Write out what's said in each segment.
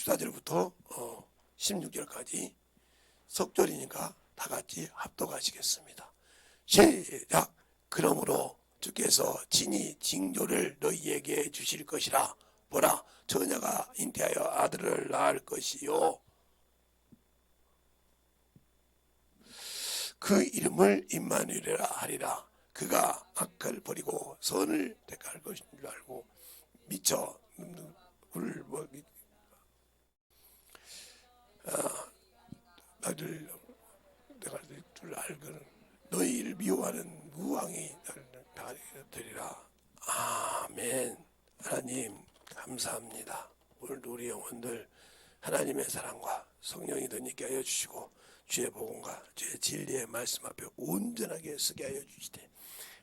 14절부터 16절까지 석절이니까 다 같이 합독하시겠습니다. 시작. 그러므로 주께서 친히 징조를 너희에게 주실 것이라. 보라, 처녀가 잉태하여 아들을 낳을 것이요, 그 이름을 임마누엘이라 하리라. 그가 악을 버리고 선을 택할 것인 줄 알고 미쳐 나를 내가 줄 알거든. 너희를 미워하는 무왕이 나를 되리라. 아멘. 하나님 감사합니다. 오늘도 우리 영혼들 하나님의 사랑과 성령이 더 있게 하여 주시고 주의 복음과 주의 진리의 말씀 앞에 온전하게 서게 하여 주시되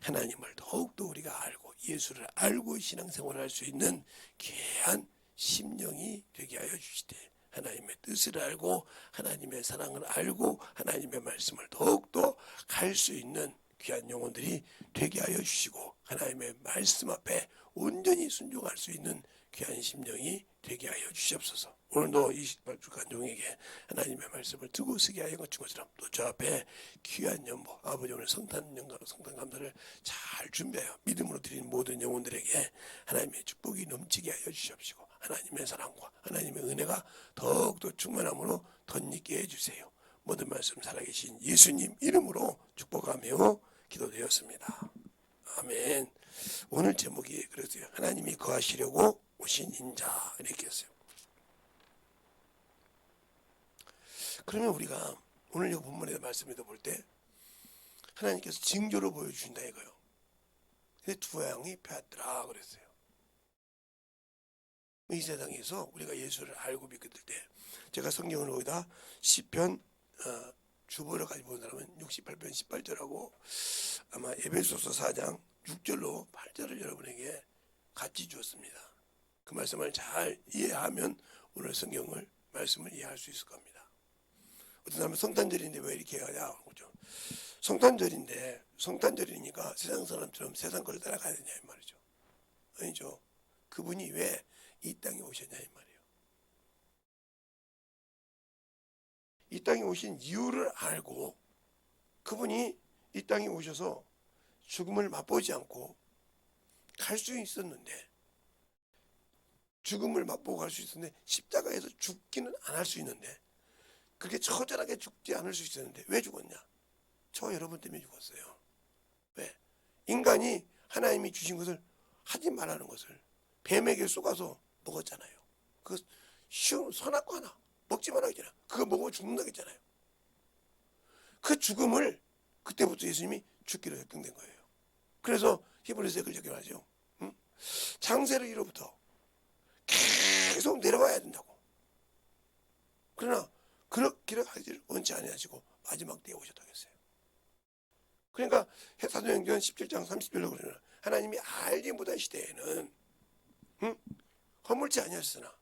하나님을 더욱더 우리가 알고 예수를 알고 신앙생활을 할 수 있는 귀한 심령이 되게 하여 주시되 하나님의 뜻을 알고 하나님의 사랑을 알고 하나님의 말씀을 더욱더 갈 수 있는 귀한 영혼들이 되게 하여 주시고 하나님의 말씀 앞에 온전히 순종할 수 있는 귀한 심령이 되게 하여 주시옵소서. 오늘도 이 주간 종에게 하나님의 말씀을 두고 쓰게 하여 준 것처럼 또 저 앞에 귀한 연보 아버지 오늘 성탄 감사를 잘 준비하여 믿음으로 드리는 모든 영혼들에게 하나님의 축복이 넘치게 하여 주시옵시고 하나님의 사랑과 하나님의 은혜가 더욱더 충만함으로 덧입게 해주세요. 모든 말씀 살아계신 예수님 이름으로 축복하며 기도되었습니다. 아멘. 오늘 제목이 그랬어요. 하나님이 거하시려고 오신 인자 이렇게 했어요. 그러면 우리가 오늘 이 본문의 말씀에도 볼 때 하나님께서 징조를 보여주신다 이거요. 근데 두 양이 배웠더라 그랬어요. 이 세상에서 우리가 예수를 알고 믿게 될 때 제가 성경을 거기다 시편 주보를 가지고 본 사람은 68편 18절하고 아마 에베소서 4장 6절로 8절을 여러분에게 같이 주었습니다. 그 말씀을 잘 이해하면 오늘 성경을 말씀을 이해할 수 있을 겁니다. 어떤 사람은 성탄절인데 왜 이렇게 하냐 그러죠. 성탄절이니까 세상 사람처럼 세상 걸 따라가야 되냐 이 말이죠. 아니죠. 그분이 왜 이 땅에 오셨냐 이 말이에요. 이 땅에 오신 이유를 알고 그분이 이 땅에 오셔서 죽음을 맛보지 않고 갈 수 있었는데 죽음을 맛보고 갈 수 있었는데 십자가에서 죽기는 안 할 수 있는데 그렇게 처절하게 죽지 않을 수 있었는데 왜 죽었냐? 저 여러분 때문에 죽었어요. 왜? 인간이 하나님이 주신 것을 하지 말라는 것을 뱀에게 쏘가서 먹었잖아요. 그 쉬운 선악과 하나 먹지 말라 했잖아요. 그거 먹으면 죽는다 했잖아요. 그 죽음을 그때부터 예수님이 죽기로 결정된 거예요. 그래서 히브리서에 그렇게 말하죠. 창세를 이로부터 계속 내려와야 된다고. 그러나 그렇게 하기를 원치 아니하시고 마지막 때에 오셨다고 했어요. 그러니까 사도행전 17장 30절로 그러나 하나님이 알지 못한 시대에는 허물지 아니하셨으나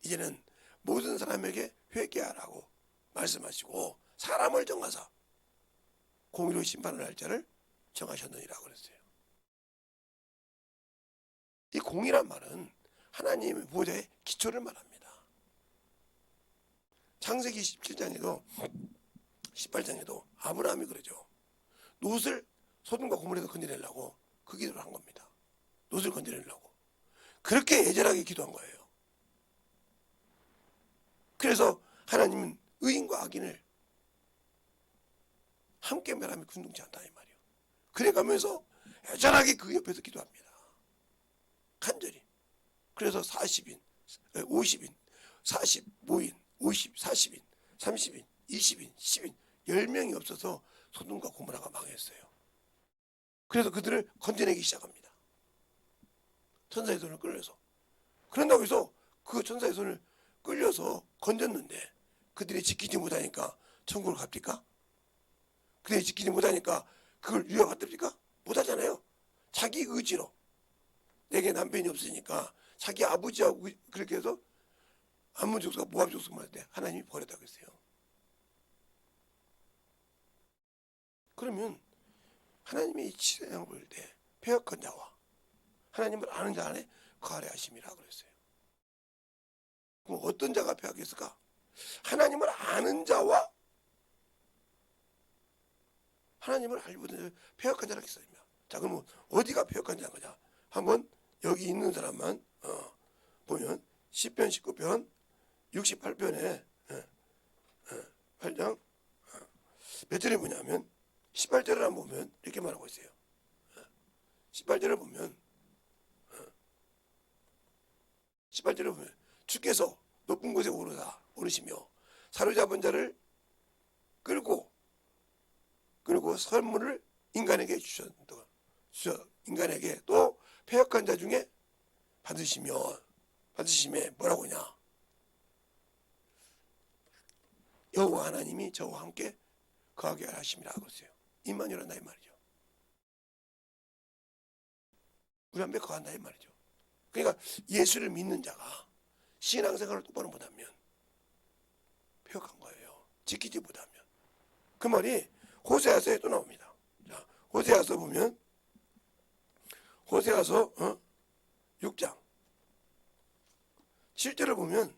이제는 모든 사람에게 회개하라고 말씀하시고 사람을 정하사 공의로 심판을 할 자를 정하셨느니라고 그랬어요. 이 공의란 말은 하나님의 보좌의 기초를 말합니다. 창세기 17장에도 18장에도 아브라함이 그러죠. 롯을 소돔과 고모라에서 건져내려고 그 기도를 한 겁니다. 롯을 건져내려고. 그렇게 애절하게 기도한 거예요. 그래서 하나님은 의인과 악인을 함께 멸하며 군동치 않다 이 말이에요. 그래가면서 애절하게 그 옆에서 기도합니다. 간절히. 그래서 40인, 50인, 45인, 50, 40인, 30인, 20인, 10인, 10명이 없어서 소돔과 고모라가 망했어요. 그래서 그들을 건져내기 시작합니다. 천사의 손을 끌려서. 그런다고 해서 그 천사의 손을 끌려서 건졌는데 그들이 지키지 못하니까 천국을 갑니까? 그들이 지키지 못하니까 그걸 유효받습니까? 못하잖아요. 자기 의지로 내게 남편이 없으니까 자기 아버지하고 그렇게 해서 암몬 족속과 모압 족속만 할 때 하나님이 버렸다고 했어요. 그러면 하나님이 이 세상을 볼 때 패역한 자와 하나님을 아는 자 안에 거하려 하심이라 그랬어요. 그럼 어떤 자가 폐역했을까? 하나님을 아는 자와 하나님을 알지 못하는 폐역한 자라 했습니다. 자, 그러면 어디가 폐역한 자인 거냐? 한번 여기 있는 사람만 보면 시편 19편 68편에 8장 몇 절에 보냐면 18절을 한번 보면 이렇게 말하고 있어요. 18절을 보면 18절을 보면 주께서 높은 곳에 오르시며 사로잡은 자를 끌고 선물을 인간에게 인간에게 또 패역한 자 중에 받으심에 뭐라고 하냐? 여호와 하나님이 저와 함께 거하게 하심이라 그랬어요. 임마누엘이란다 이 말이죠. 우리 함께 거한다 이 말이죠. 그러니까 예수를 믿는 자가 신앙생활을 똑바로 못하면 폐역한 거예요. 지키지 못하면. 그 말이 호세아서에 또 나옵니다. 자, 호세아서 보면 호세아서 6장 7절을 보면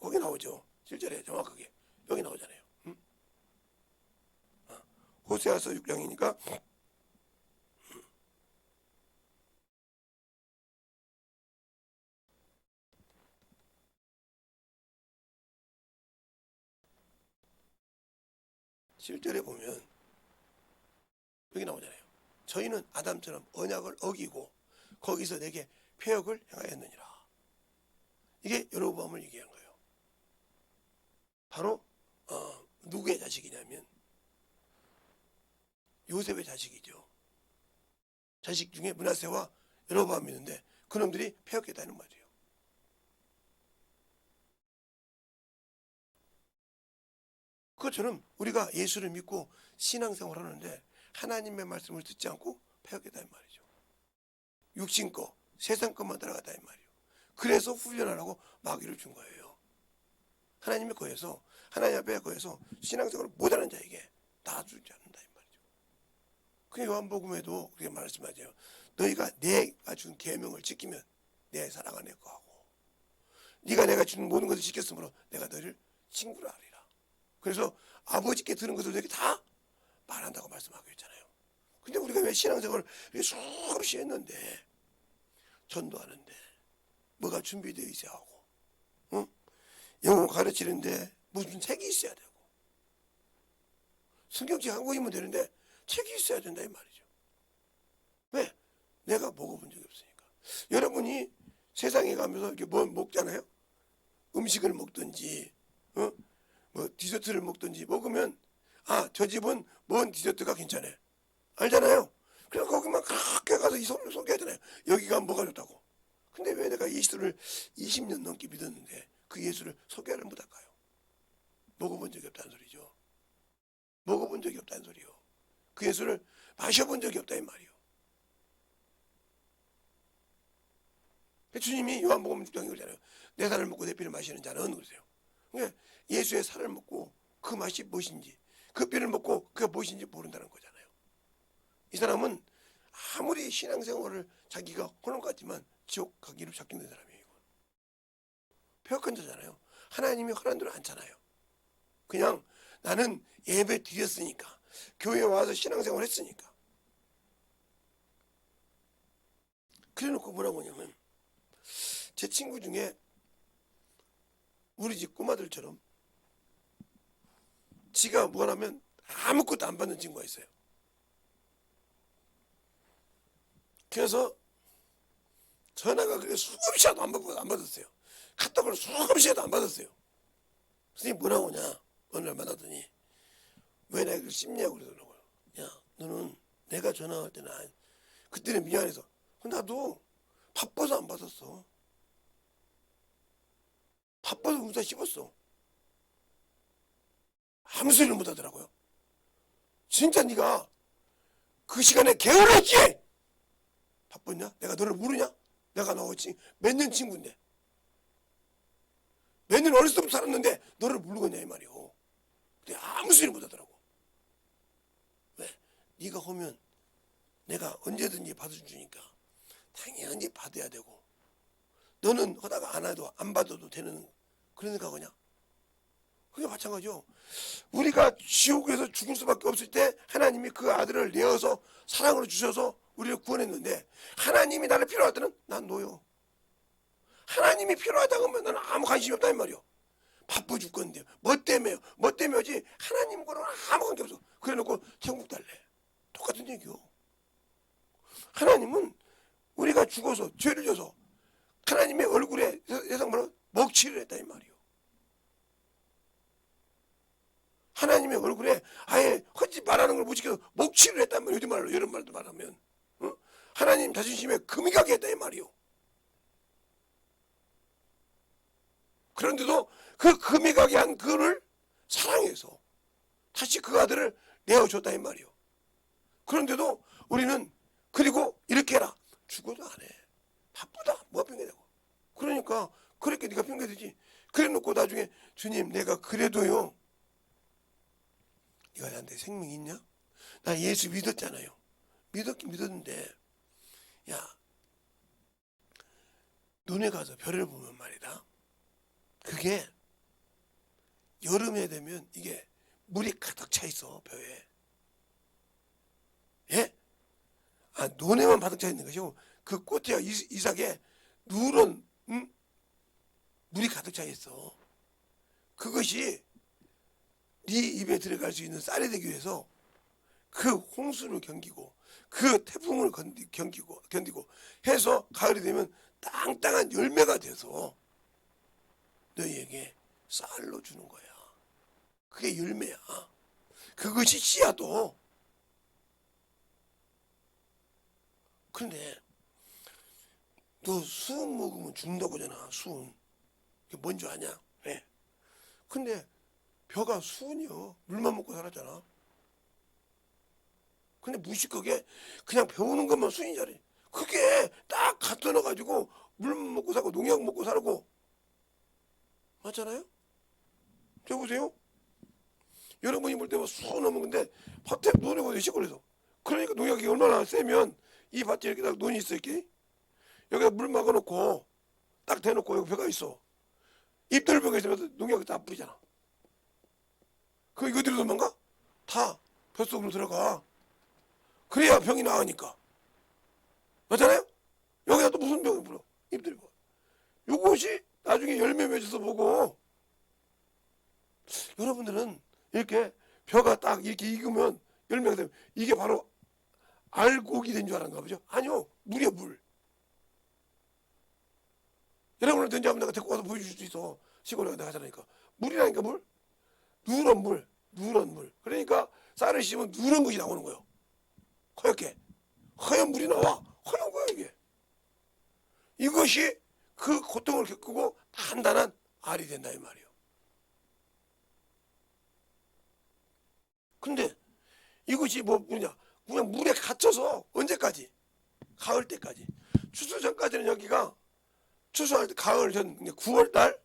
거기 나오죠. 7절에 정확하게 여기 나오잖아요. 호세아서 6장이니까 7절에 보면 여기 나오잖아요. 저희는 아담처럼 언약을 어기고 거기서 내게 폐역을 행하였느니라. 이게 여로보암을 얘기한 거예요. 바로 누구의 자식이냐면 요셉의 자식이죠. 자식 중에 므낫세와 여로보암이 있는데 그놈들이 폐역했다는 말이에요. 그것처럼 우리가 예수를 믿고 신앙생활을 하는데 하나님의 말씀을 듣지 않고 폐역했다는 말이죠. 육신 거, 세상 것만 따라갔다는 말이에요. 그래서 훈련하라고 마귀를 준 거예요. 하나님의 거에서 하나님 앞에 거에서 신앙생활을 못하는 자에게 놔주지 않는다 이 말이죠. 그 요한복음에도 그렇게 말씀하죠. 너희가 내가 준 계명을 지키면 내 사랑 안에 거하고 네가 내가 준 모든 것을 지켰으므로 내가 너희를 친구라 하리라. 그래서 아버지께 들은 것을 너희가 다 말한다고 말씀하고 있잖아요. 근데 우리가 왜 신앙생활을 수없이 했는데 전도하는데 뭐가 준비되어 있어야 하고 영어 가르치는데 무슨 책이 있어야 되고 성경책 한 권이면 되는데 책이 있어야 된다 이 말이죠. 왜? 내가 먹어본 적이 없으니까. 여러분이 세상에 가면서 이렇게 뭐 먹잖아요. 음식을 먹든지 뭐 디저트를 먹든지 먹으면 저 집은 뭔 디저트가 괜찮아 알잖아요. 그래서 거기만 그렇게 가서 이 소리를 소개하잖아요. 여기가 뭐가 좋다고. 근데 왜 내가 예수를 20년 넘게 믿었는데 그 예수를 소개를 못할까요? 먹어본 적이 없다는 소리죠. 먹어본 적이 없다는 소리요. 그 예수를 마셔본 적이 없다 이 말이요. 주님이 요한복음 6장에 그러잖아요. 내 살을 먹고 내 피를 마시는 자는 그러세요. 그러니까 예수의 살을 먹고 그 맛이 무엇인지 그 피를 먹고 그게 무엇인지 모른다는 거잖아요. 이 사람은 아무리 신앙생활을 자기가 하는 것 같지만 지옥 가기로 작정된 사람이에요. 폐역한 자잖아요. 하나님이 허락한 대로 않잖아요. 그냥 나는 예배 드렸으니까 교회에 와서 신앙생활 했으니까 그래놓고 뭐라고 하냐면 제 친구 중에 우리 집 꼬마들처럼 지가 뭘 하면 아무것도 안 받는 친구가 있어요. 그래서 전화가 그렇게 수없이 해도 안 받았어요. 카톡을 수없이 해도 안 받았어요. 선생님 뭐라고 하냐 어느 날 만나더니 왜 내가 그걸 씹냐고 그러더라고요. 야 너는 내가 전화할 때는 그때는 미안해서 나도 바빠서 안 받았어. 바빠서 문자 씹었어. 아무 소리를 못 하더라고요. 진짜 네가 그 시간에 게을렀지? 바빴냐? 내가 너를 모르냐? 내가 너하고 몇 년 친구인데 몇 년 어렸을 때부터 살았는데 너를 모르겠냐 이 말이오. 근데 아무 소리 못 하더라고. 왜? 네가 오면 내가 언제든지 받아주니까 당연히 받아야 되고 너는 하다가 안 해도 안 받아도 되는 그런 생각하냐? 그게 마찬가지죠. 우리가 지옥에서 죽을 수밖에 없을 때 하나님이 그 아들을 내어서 사랑으로 주셔서 우리를 구원했는데, 하나님이 나를 필요할 때는 난 놓여. 하나님이 필요하다고 하면 나는 아무 관심이 없다 이 말이요. 바빠 죽겠는데 뭐 때문에요? 뭐 때문에지? 하나님과는 아무 관계 없어. 그래놓고 천국 달래. 똑같은 얘기요. 하나님은 우리가 죽어서 죄를 져서 하나님의 얼굴에 세상 말로 먹칠을 했다 이 말이요. 하나님의 얼굴에 아예 헛짓 말하는 걸 못 지켜서 먹칠을 했단 말이에요. 요즘 말로, 이런 말도 말하면 하나님 자존심에 금이 가게 했다 이 말이요. 그런데도 그 금이 가게 한 그를 사랑해서 다시 그 아들을 내어줬다 이 말이요. 그런데도 우리는 그리고 이렇게 해라. 죽어도 안 해. 바쁘다. 뭐가 핑계대고. 그러니까 그렇게 네가 핑계대지. 그래 놓고 나중에 주님 내가 그래도요. 네가 나한테 생명 있냐? 나 예수 믿었잖아요. 믿었긴 믿었는데 야 눈에 가서 별을 보면 말이다. 그게 여름에 되면 이게 물이 가득 차 있어 벼에. 예? 아 논에만 가득 차 있는 것이고 그 꽃이야 이삭에 누런 물이 가득 차 있어. 그것이 네 입에 들어갈 수 있는 쌀이 되기 위해서 그 홍수를 견디고 그 태풍을 견디고 해서 가을이 되면 땅땅한 열매가 돼서 너희에게 쌀로 주는 거야. 그게 열매야. 그것이 씨야도. 그런데 너 수은 먹으면 죽는다고 하잖아. 수은. 그게 뭔지 아냐? 왜? 근데 벼가 수은이요. 물만 먹고 살았잖아. 근데 무식하게 그냥 배우는 것만 수인이잖아. 그게 딱 갖다 넣어가지고 물만 먹고 살고 농약 먹고 살고 맞잖아요? 저 보세요. 여러분이 볼 때만 수은 넘은 건데 밭에 논이 시골에서. 그러니까 농약이 얼마나 세면 이 밭에 이렇게 딱 논이 있어 이렇게. 여기다 물 막아놓고 딱 대놓고 여기 벼가 있어. 잎들 벼가 있으면 농약이 다 뿌리잖아. 그 이거들이 도망가? 다 뱃속으로 들어가. 그래야 병이 나으니까. 맞잖아요? 여기다 또 무슨 병이 불어? 잎들이 뭐. 이것이 나중에 열매 맺어서 보고 여러분들은 이렇게 벼가 딱 이렇게 익으면 열매가 되면 이게 바로 알곡이 된 줄 알았나 보죠? 아니요. 물이야 물. 여러분을 언제 한번 내가 데리고 가서 보여줄 수 있어. 시골에 내가 가자니까. 물이라니까 물. 누런 물. 누런 물. 그러니까 쌀을 씹으면 누런 것이 나오는 거예요. 허옇게. 허연 물이 나와. 허연 거야 이게. 이것이 그 고통을 겪고 단단한 알이 된다 이 말이에요. 근데 이것이 뭐냐? 그냥 물에 갇혀서 언제까지? 가을 때까지. 추수 전까지는 여기가 추수할 때 가을 전 9월달,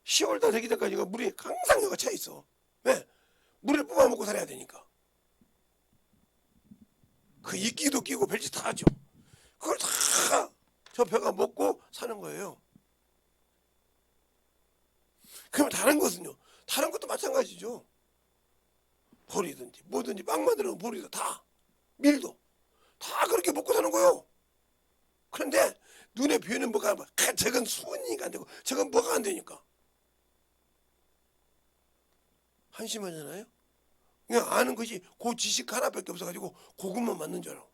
10월달 되기 전까지가 물이 항상 여기가 차 있어. 왜? 물을 뽑아 먹고 살아야 되니까. 그 이끼도 끼고 별짓 다 하죠. 그걸 다 저 벼가 먹고 사는 거예요. 그럼 다른 것은요? 다른 것도 마찬가지죠. 보리든지 뭐든지 빵 만들어놓은 보리도 다 밀도 다 그렇게 먹고 사는 거예요. 그런데 눈에 비오는 뭐가 저건 수은이니까 안 되고 저건 뭐가 안 되니까 한심하잖아요. 그냥 아는 것이 그 지식 하나밖에 없어가지고 그것만 맞는 줄 알아.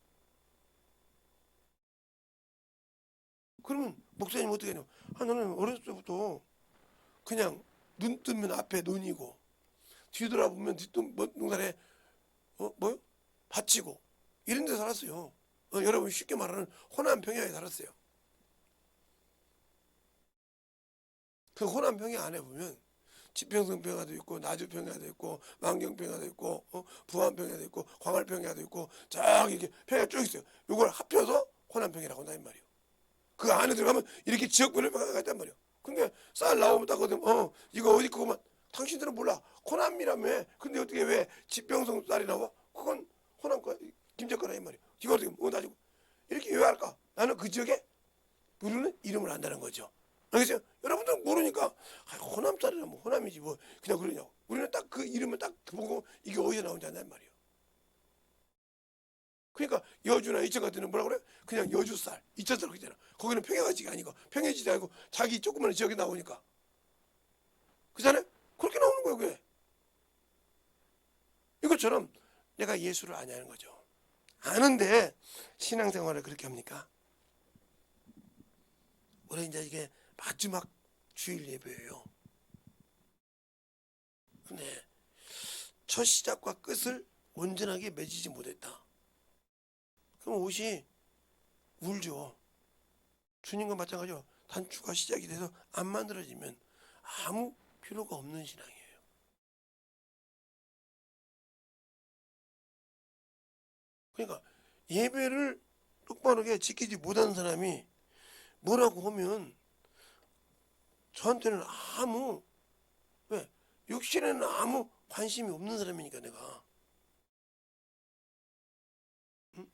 그러면 목사님 어떻게 해요? 나는 어렸을 때부터 그냥 눈 뜨면 앞에 논이고 뒤돌아보면 뒷동산에 뭐요? 밭이고 이런 데 살았어요. 여러분 쉽게 말하는 호남 평야에 살았어요. 그 호남 평야 안에 보면 지평선 평야도 있고 나주 평야도 있고 만경 평야도 있고 부안 평야도 있고 광활 평야도 있고 저기 이렇게 평야 쭉 있어요. 이걸 합쳐서 호남 평야라고 한다 이 말이에요. 그 안에 들어가면 이렇게 지역별로 평야가 있단 말이에요. 근데 쌀 나오면 딱 이거 어디 거만 당신들은 몰라. 호남이라며. 근데 어떻게 왜 지평성 쌀이 나와? 그건 호남 거 김제 거라 이 말이에요. 이거 어떻게 나지고 이렇게 왜 할까? 나는 그 지역에 우리는 이름을 안다는 거죠. 알겠어요? 여러분들은 모르니까 호남 사람이면 뭐 호남이지 뭐 그냥 그러냐고. 우리는 딱 그 이름을 딱 보고 이게 어디서 나온지 안단 말이에요. 그러니까 여주나 이천 같은 데는 뭐라 그래? 그냥 여주쌀, 이천쌀 그러잖아. 거기는 평야지가 아니고 평야지도 아니고 자기 조그마한 지역에 나오니까. 그잖아요? 그렇게 나오는 거예요, 그게. 이것처럼 내가 예수를 아냐는 거죠. 아는데 신앙생활을 그렇게 합니까? 올해 이제 이게 마지막 주일 예배예요. 근데 첫 시작과 끝을 온전하게 맺지 못했다. 그럼 옷이 울죠. 주님과 마찬가지로 단추가 시작이 돼서 안 만들어지면 아무 필요가 없는 신앙이에요. 그러니까 예배를 똑바르게 지키지 못하는 사람이 뭐라고 하면 저한테는 아무 왜 육신에는 아무 관심이 없는 사람이니까 내가 응?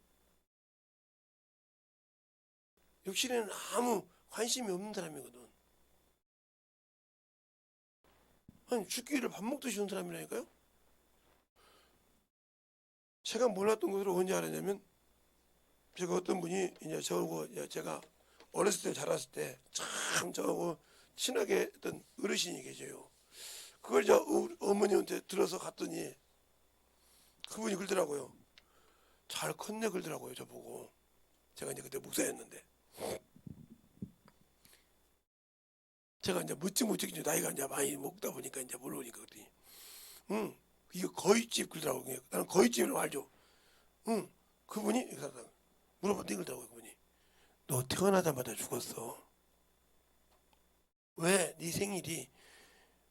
육신에는 아무 관심이 없는 사람이거든. 아니 죽기를 밥 먹듯이 온 사람이라니까요. 제가 몰랐던 것으로 언제 알았냐면 제가 어떤 분이 이제 저하고 제가 어렸을 때 자랐을 때 참 저하고 친하게 했던 어르신이 계셔요. 그걸 저 어머니한테 들어서 갔더니 그분이 그러더라고요. 잘 컸네 그러더라고요. 저보고. 제가 이제 그때 목사였는데 제가 이제 묻지 나이가 이제 많이 먹다 보니까 이제 모르니까 그랬더니 응 이거 거위집 그러더라고요. 나는 거위집이라고 알죠. 응 그분이 물어봤더니 그러더라고요. 그분이 너 태어나자마자 죽었어. 왜 네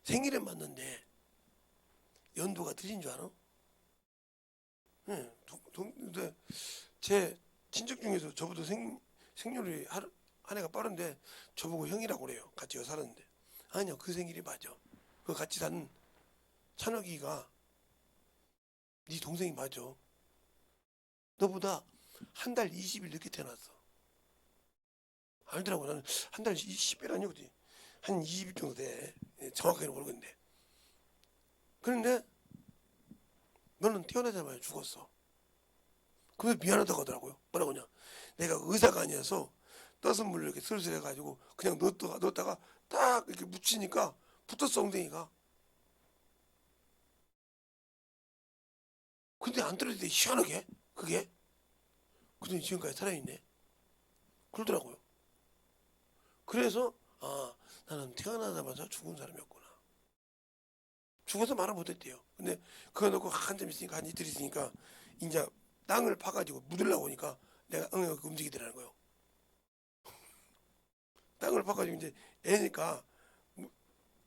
생일에 맞는데 연도가 틀린 줄 알아? 네, 근데 제 친척 중에서 저보다 생년월일이 한 해가 빠른데 저보고 형이라고 그래요. 같이 살았는데 아니요 그 생일이 맞아. 그 같이 사는 찬혁이가 네 동생이 맞아. 너보다 한 달 20일 늦게 태어났어. 알더라고. 나는 한 달 10일 아니거든. 한 20일 정도 돼. 정확하게는 모르겠는데. 그런데 너는 태어나자마자 죽었어. 그래서 미안하다고 하더라고요. 뭐라고 하냐. 내가 의사가 아니어서 떠서 물을 이렇게 슬슬 해가지고 그냥 넣었다가 딱 이렇게 묻히니까 붙었어 엉덩이가. 근데 안 떨어지대 희한하게 그게. 그랬더니 지금까지 살아있네. 그러더라고요. 그래서 아 나는 태어나자마자 죽은 사람이었구나. 죽어서 말을 못했대요. 근데 그거 놓고 한참 있으니까 한 이틀 있으니까 이제 땅을 파가지고 묻으려고 하니까 내가 엉덩이가 움직이더라는 거예요. 땅을 파가지고 이제 애니까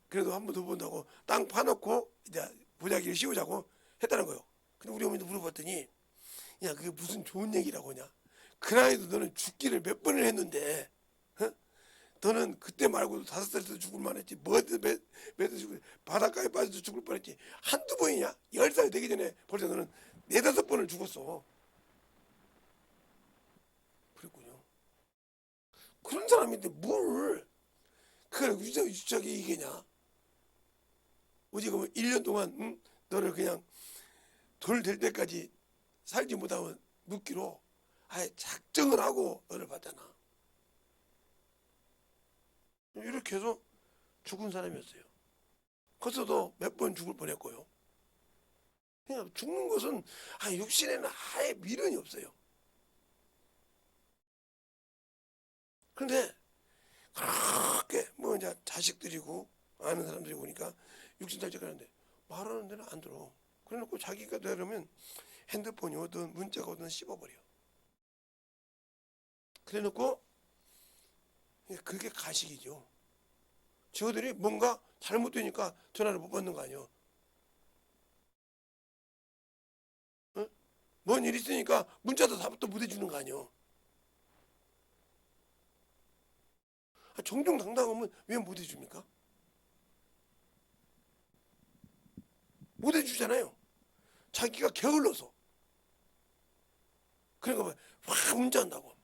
그래도 한 번 더 본다고 땅 파놓고 이제 보자기를 씌우자고 했다는 거예요. 근데 우리 어머니도 물어봤더니 야 그게 무슨 좋은 얘기라고 하냐. 그 나이도 너는 죽기를 몇 번을 했는데 어? 너는 그때 말고도 5살 때도 죽을 만했지 몇살 죽을 바닷가에 빠져도 죽을 뻔했지 한두 번이냐. 10살 되기 전에 벌써 너는 4-5번을 죽었어. 그랬군요. 그런 사람인데 뭘 그걸 유치하게 얘기냐. 어디 가면 1년 동안 응? 너를 그냥 돌 될 때까지 살지 못하면 묻기로 아예 작정을 하고 너를 받잖아. 이렇게 해서 죽은 사람이었어요. 컸어도 몇 번 죽을 뻔했고요. 그냥 죽는 것은 육신에는 아예 미련이 없어요. 그런데 그렇게 뭐 이제 자식들이고 아는 사람들이 오니까 육신 탈책하는데 말하는 데는 안 들어. 그래놓고 자기가 되려면 핸드폰이 오든 문자가 오든 씹어버려. 그래놓고 그게 가식이죠. 저들이 뭔가 잘못되니까 전화를 못 받는 거 아니야. 어? 뭔 일 있으니까 문자도 답도 못 해주는 거 아니야. 정정당당하면 왜 못 해줍니까? 못 해주잖아요. 자기가 게을러서. 그러니까 확 문자한다고.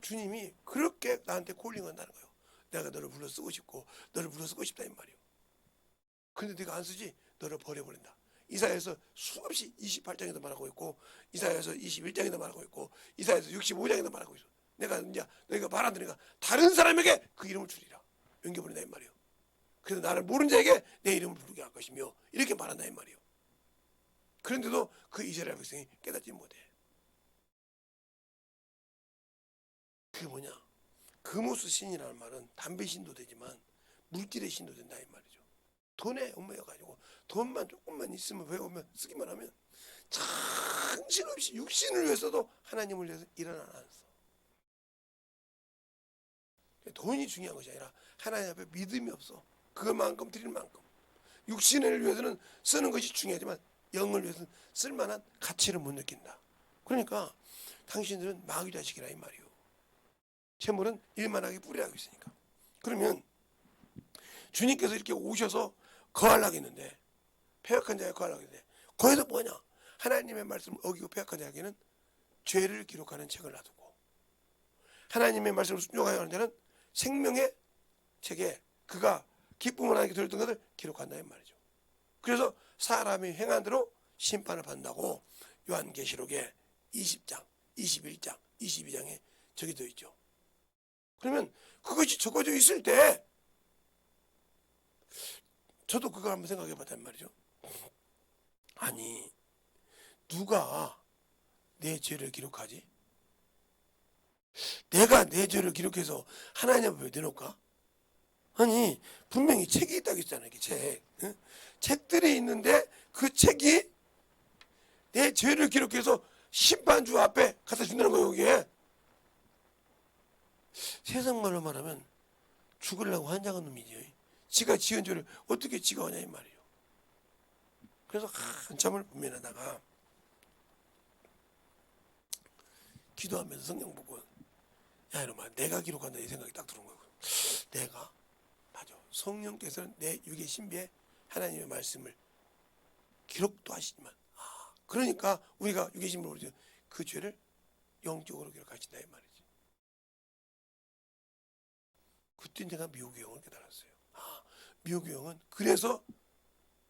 주님이 그렇게 나한테 콜링한다는 거예요. 내가 너를 불러 쓰고 싶고 너를 불러 쓰고 싶다 이 말이에요. 근데 네가 안 쓰지? 너를 버려버린다. 이사야에서 수없이 28장에도 말하고 있고 이사야에서 21장에도 말하고 있고 이사야에서 65장에도 말하고 있어. 내가 이제 너희가 말 안 들으니까 다른 사람에게 그 이름을 주리라. 옮겨버린다 이 말이에요. 그래서 나를 모르는 자에게 내 이름을 부르게 할 것이며 이렇게 말한다 이 말이에요. 그런데도 그 이스라엘 백성이 깨닫지 못해. 그게 뭐냐? 금오스 신이라는 말은 담배 신도 되지만 물질의 신도 된다 이 말이죠. 돈에 얽매여가지고 돈만 조금만 있으면 배우면 쓰기만 하면 정신없이 육신을 위해서도 하나님을 위해서 일을 안 하면서 돈이 중요한 것이 아니라 하나님 앞에 믿음이 없어. 그것만큼 드릴 만큼 육신을 위해서는 쓰는 것이 중요하지만 영을 위해서는 쓸만한 가치를 못 느낀다. 그러니까 당신들은 마귀 자식이라 이 말이요. 재물은 일만하게 뿌리하고 있으니까. 그러면 주님께서 이렇게 오셔서 거하려고 했는데 패역한 자에 거하려고 했는데 거기서 뭐냐? 하나님의 말씀을 어기고 패역한 자에게는 죄를 기록하는 책을 놔두고 하나님의 말씀을 순종하여 하는 자는 생명의 책에 그가 기쁨을 하나님께 드렸던 것을 기록한다 이 말이죠. 그래서 사람이 행한 대로 심판을 받는다고 요한계시록에 20장, 21장, 22장에 적혀져 있죠. 그러면 그것이 적어져 있을 때 저도 그걸 한번 생각해 봤단 말이죠. 아니 누가 내 죄를 기록하지? 내가 내 죄를 기록해서 하나님 앞에 내놓을까? 아니 분명히 책이 있다고 했잖아요. 책. 책들이 있는데 그 책이 내 죄를 기록해서 심판주 앞에 갖다 준다는 거예요. 여기에. 세상 말로 말하면 죽으려고 환장한 놈이죠. 지가 지은 죄를 어떻게 지가 하냐 이 말이에요. 그래서 한참을 고민하다가 기도하면서 성경 보고 야 이놈아 내가 기록한다 이 생각이 딱 들은 거예요. 내가 맞아. 성령께서는 내 육의 신비에 하나님의 말씀을 기록도 하시지만 그러니까 우리가 육의 신비로 그 죄를 영적으로 기록하신다 이 말이지. 그때 내가 미혹의 영을 깨달았어요. 미혹의 영은 그래서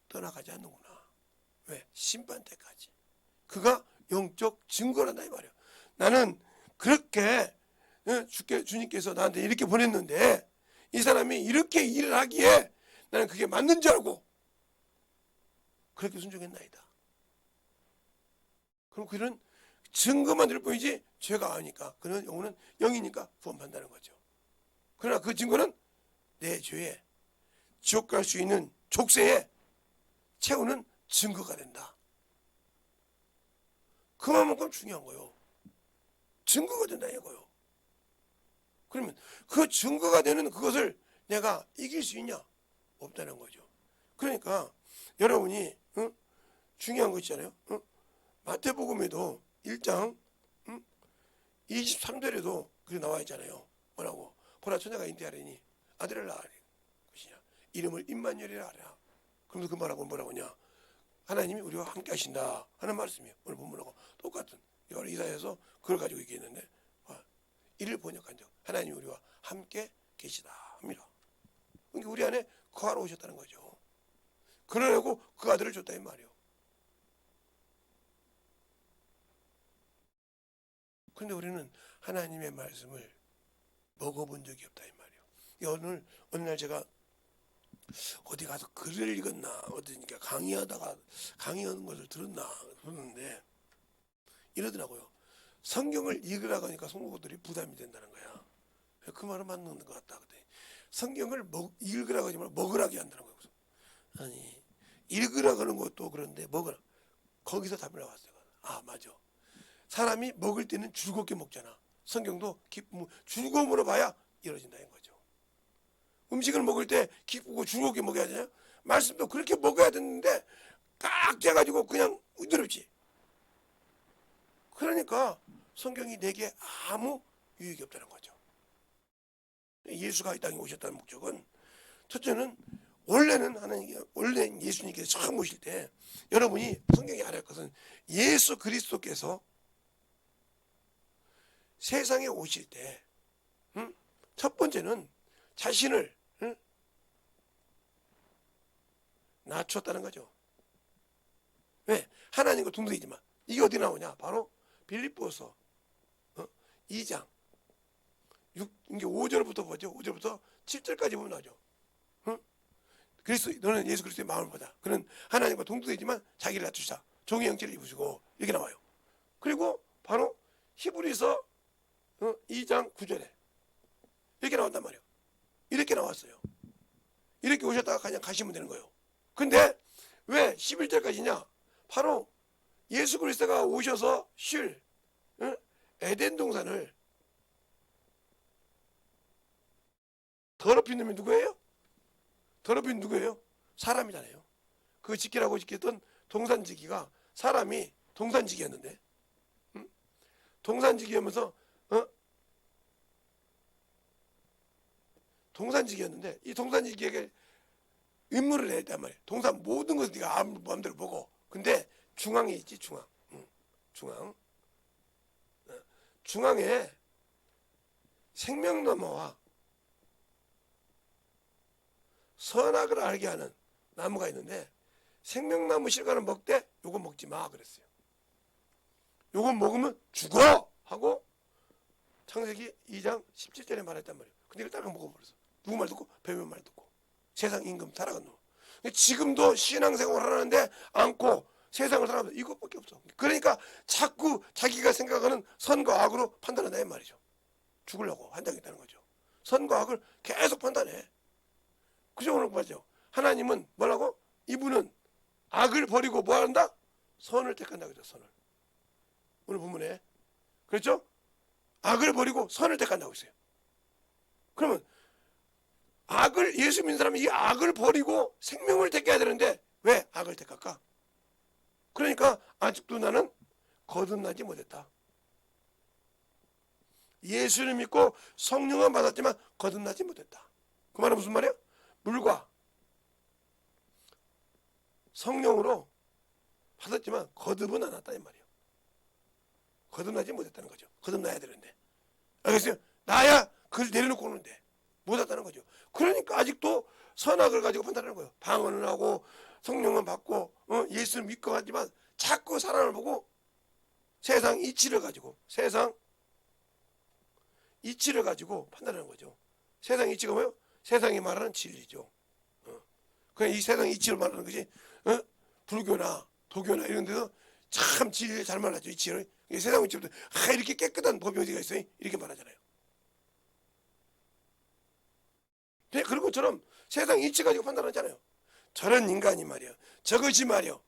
떠나가지 않는구나. 왜? 심판 때까지. 그가 영적 증거란다 이 말이야. 나는 그렇게 주님께서 나한테 이렇게 보냈는데 이 사람이 이렇게 일을 하기에 나는 그게 맞는 줄 알고 그렇게 순종했나이다. 그럼 그는 증거만 들 뿐이지 죄가 아니까 그는 영혼은 영이니까 구원받는다는 거죠. 그러나 그 증거는 내 죄에 지옥 갈 수 있는 족쇄에 채우는 증거가 된다. 그만큼 중요한 거요. 증거가 된다 이거요. 그러면 그 증거가 되는 그것을 내가 이길 수 있냐? 없다는 거죠. 그러니까 여러분이 중요한 거 있잖아요. 마태복음에도 1장 23절에도 그게 나와 있잖아요. 뭐라고? 보라 처녀가 인대하리니 아들을 낳으리 것이냐. 이름을 임마누엘이라 하라. 그러면서 그 말하고 뭐라고 하냐. 하나님이 우리와 함께 하신다 하는 말씀이에요. 오늘 본문하고 똑같은 이걸 이사야에서 그걸 가지고 얘기했는데 이를 번역한 적 하나님이 우리와 함께 계시다 합니다. 그러니까 우리 안에 거하러 오셨다는 거죠. 그러려고 그 아들을 줬다 이 말이에요. 그런데 우리는 하나님의 말씀을 먹어본 적이 없다 이 말이에요. 어느 날 제가 어디 가서 글을 읽었나 어디니까 강의하다가 강의하는 것을 들었는데 이러더라고요. 성경을 읽으라고 하니까 성도들이 부담이 된다는 거야. 그 말은 맞는 것 같다. 성경을 읽으라고 하지 말고 먹으라고 한다는 거예요. 아니 읽으라고 하는 것도 그런데 먹으라. 거기서 답이 나왔어요. 맞아. 사람이 먹을 때는 즐겁게 먹잖아. 성경도 즐거움으로 봐야 이루어진다는 거죠. 음식을 먹을 때 기쁘고 즐겁게 먹어야 되냐? 말씀도 그렇게 먹어야 되는데 딱 재가지고 그냥 으드럽지. 그러니까 성경이 내게 아무 유익이 없다는 거죠. 예수가 이 땅에 오셨다는 목적은 첫째는 원래 예수님께서 처음 오실 때 여러분이 성경에 알아야 할 것은 예수 그리스도께서 세상에 오실 때 첫 번째는 자신을 낮췄다는 거죠. 왜? 하나님과 동등이지만 이게 어디 나오냐? 바로 빌립보서 2장 이게 5절부터 보죠. 5절부터 7절까지 보면 나오죠. 그리스도 너는 예수 그리스도의 마음을 보자. 그는 하나님과 동등이지만 자기를 낮추자. 종의 형체를 입으시고 이렇게 나와요. 그리고 바로 히브리서 2장 9절에 이렇게 나온단 말이에요. 이렇게 나왔어요. 이렇게 오셨다가 그냥 가시면 되는 거예요. 근데 왜 11절까지냐? 바로 예수 그리스도가 오셔서 쉴 에덴 동산을 더럽힌 놈이 누구예요? 더럽힌 누구예요? 사람이잖아요. 그 지키라고 지켰던 동산지기가 사람이 동산지기였는데 동산지기하면서 동산지기였는데 이 동산지기에게 임무를 했단 말이에요. 동산 모든 것을 네가 마음대로 보고. 근데 중앙에 있지, 중앙. 중앙에 생명나무와 선악을 알게 하는 나무가 있는데 생명나무 실과는 먹되 요건 먹지 마 그랬어요. 요건 먹으면 죽어 하고 창세기 2장 17절에 말했단 말이에요. 근데 이걸 딱 먹어버렸어. 누구 말 듣고? 뱀의 말 듣고. 세상 임금 타락한 놈. 지금도 신앙생활을 하는데 않고 세상을 살아가면서 이것밖에 없어. 그러니까 자꾸 자기가 생각하는 선과 악으로 판단한다 이 말이죠. 죽으려고 한다겠다는 거죠. 선과 악을 계속 판단해. 그죠? 오늘 맞죠? 하나님은 뭐라고? 이분은 악을 버리고 뭐 한다? 선을 택한다 그죠? 선을. 오늘 본문에 그렇죠? 악을 버리고 선을 택한다고 했어요. 그러면 악을 예수 믿는 사람이 이 악을 버리고 생명을 택해야 되는데 왜 악을 택할까? 그러니까 아직도 나는 거듭나지 못했다. 예수를 믿고 성령은 받았지만 거듭나지 못했다. 그 말은 무슨 말이야? 물과 성령으로 받았지만 거듭은 안 왔다 이 말이에요. 거듭나지 못했다는 거죠. 거듭나야 되는데. 알겠어요? 나야 그걸 내려놓고 오는데 못 왔다는 거죠. 그러니까 아직도 선악을 가지고 판단하는 거예요. 방언을 하고 성령은 받고 예수를 믿고 하지만 자꾸 사람을 보고 세상 이치를 가지고 판단하는 거죠. 세상 이치가 뭐예요? 세상이 말하는 진리죠. 그냥 이 세상 이치를 말하는 것이 불교나 도교나 이런 데서 참 진리를 잘 말하죠. 이치를. 세상 이치부터 이렇게 깨끗한 법이 어디가 있어요? 이렇게 말하잖아요. 그런 것처럼 세상 이치 가지고 판단하잖아요. 저런 인간이 말이야. 저것이 말이야.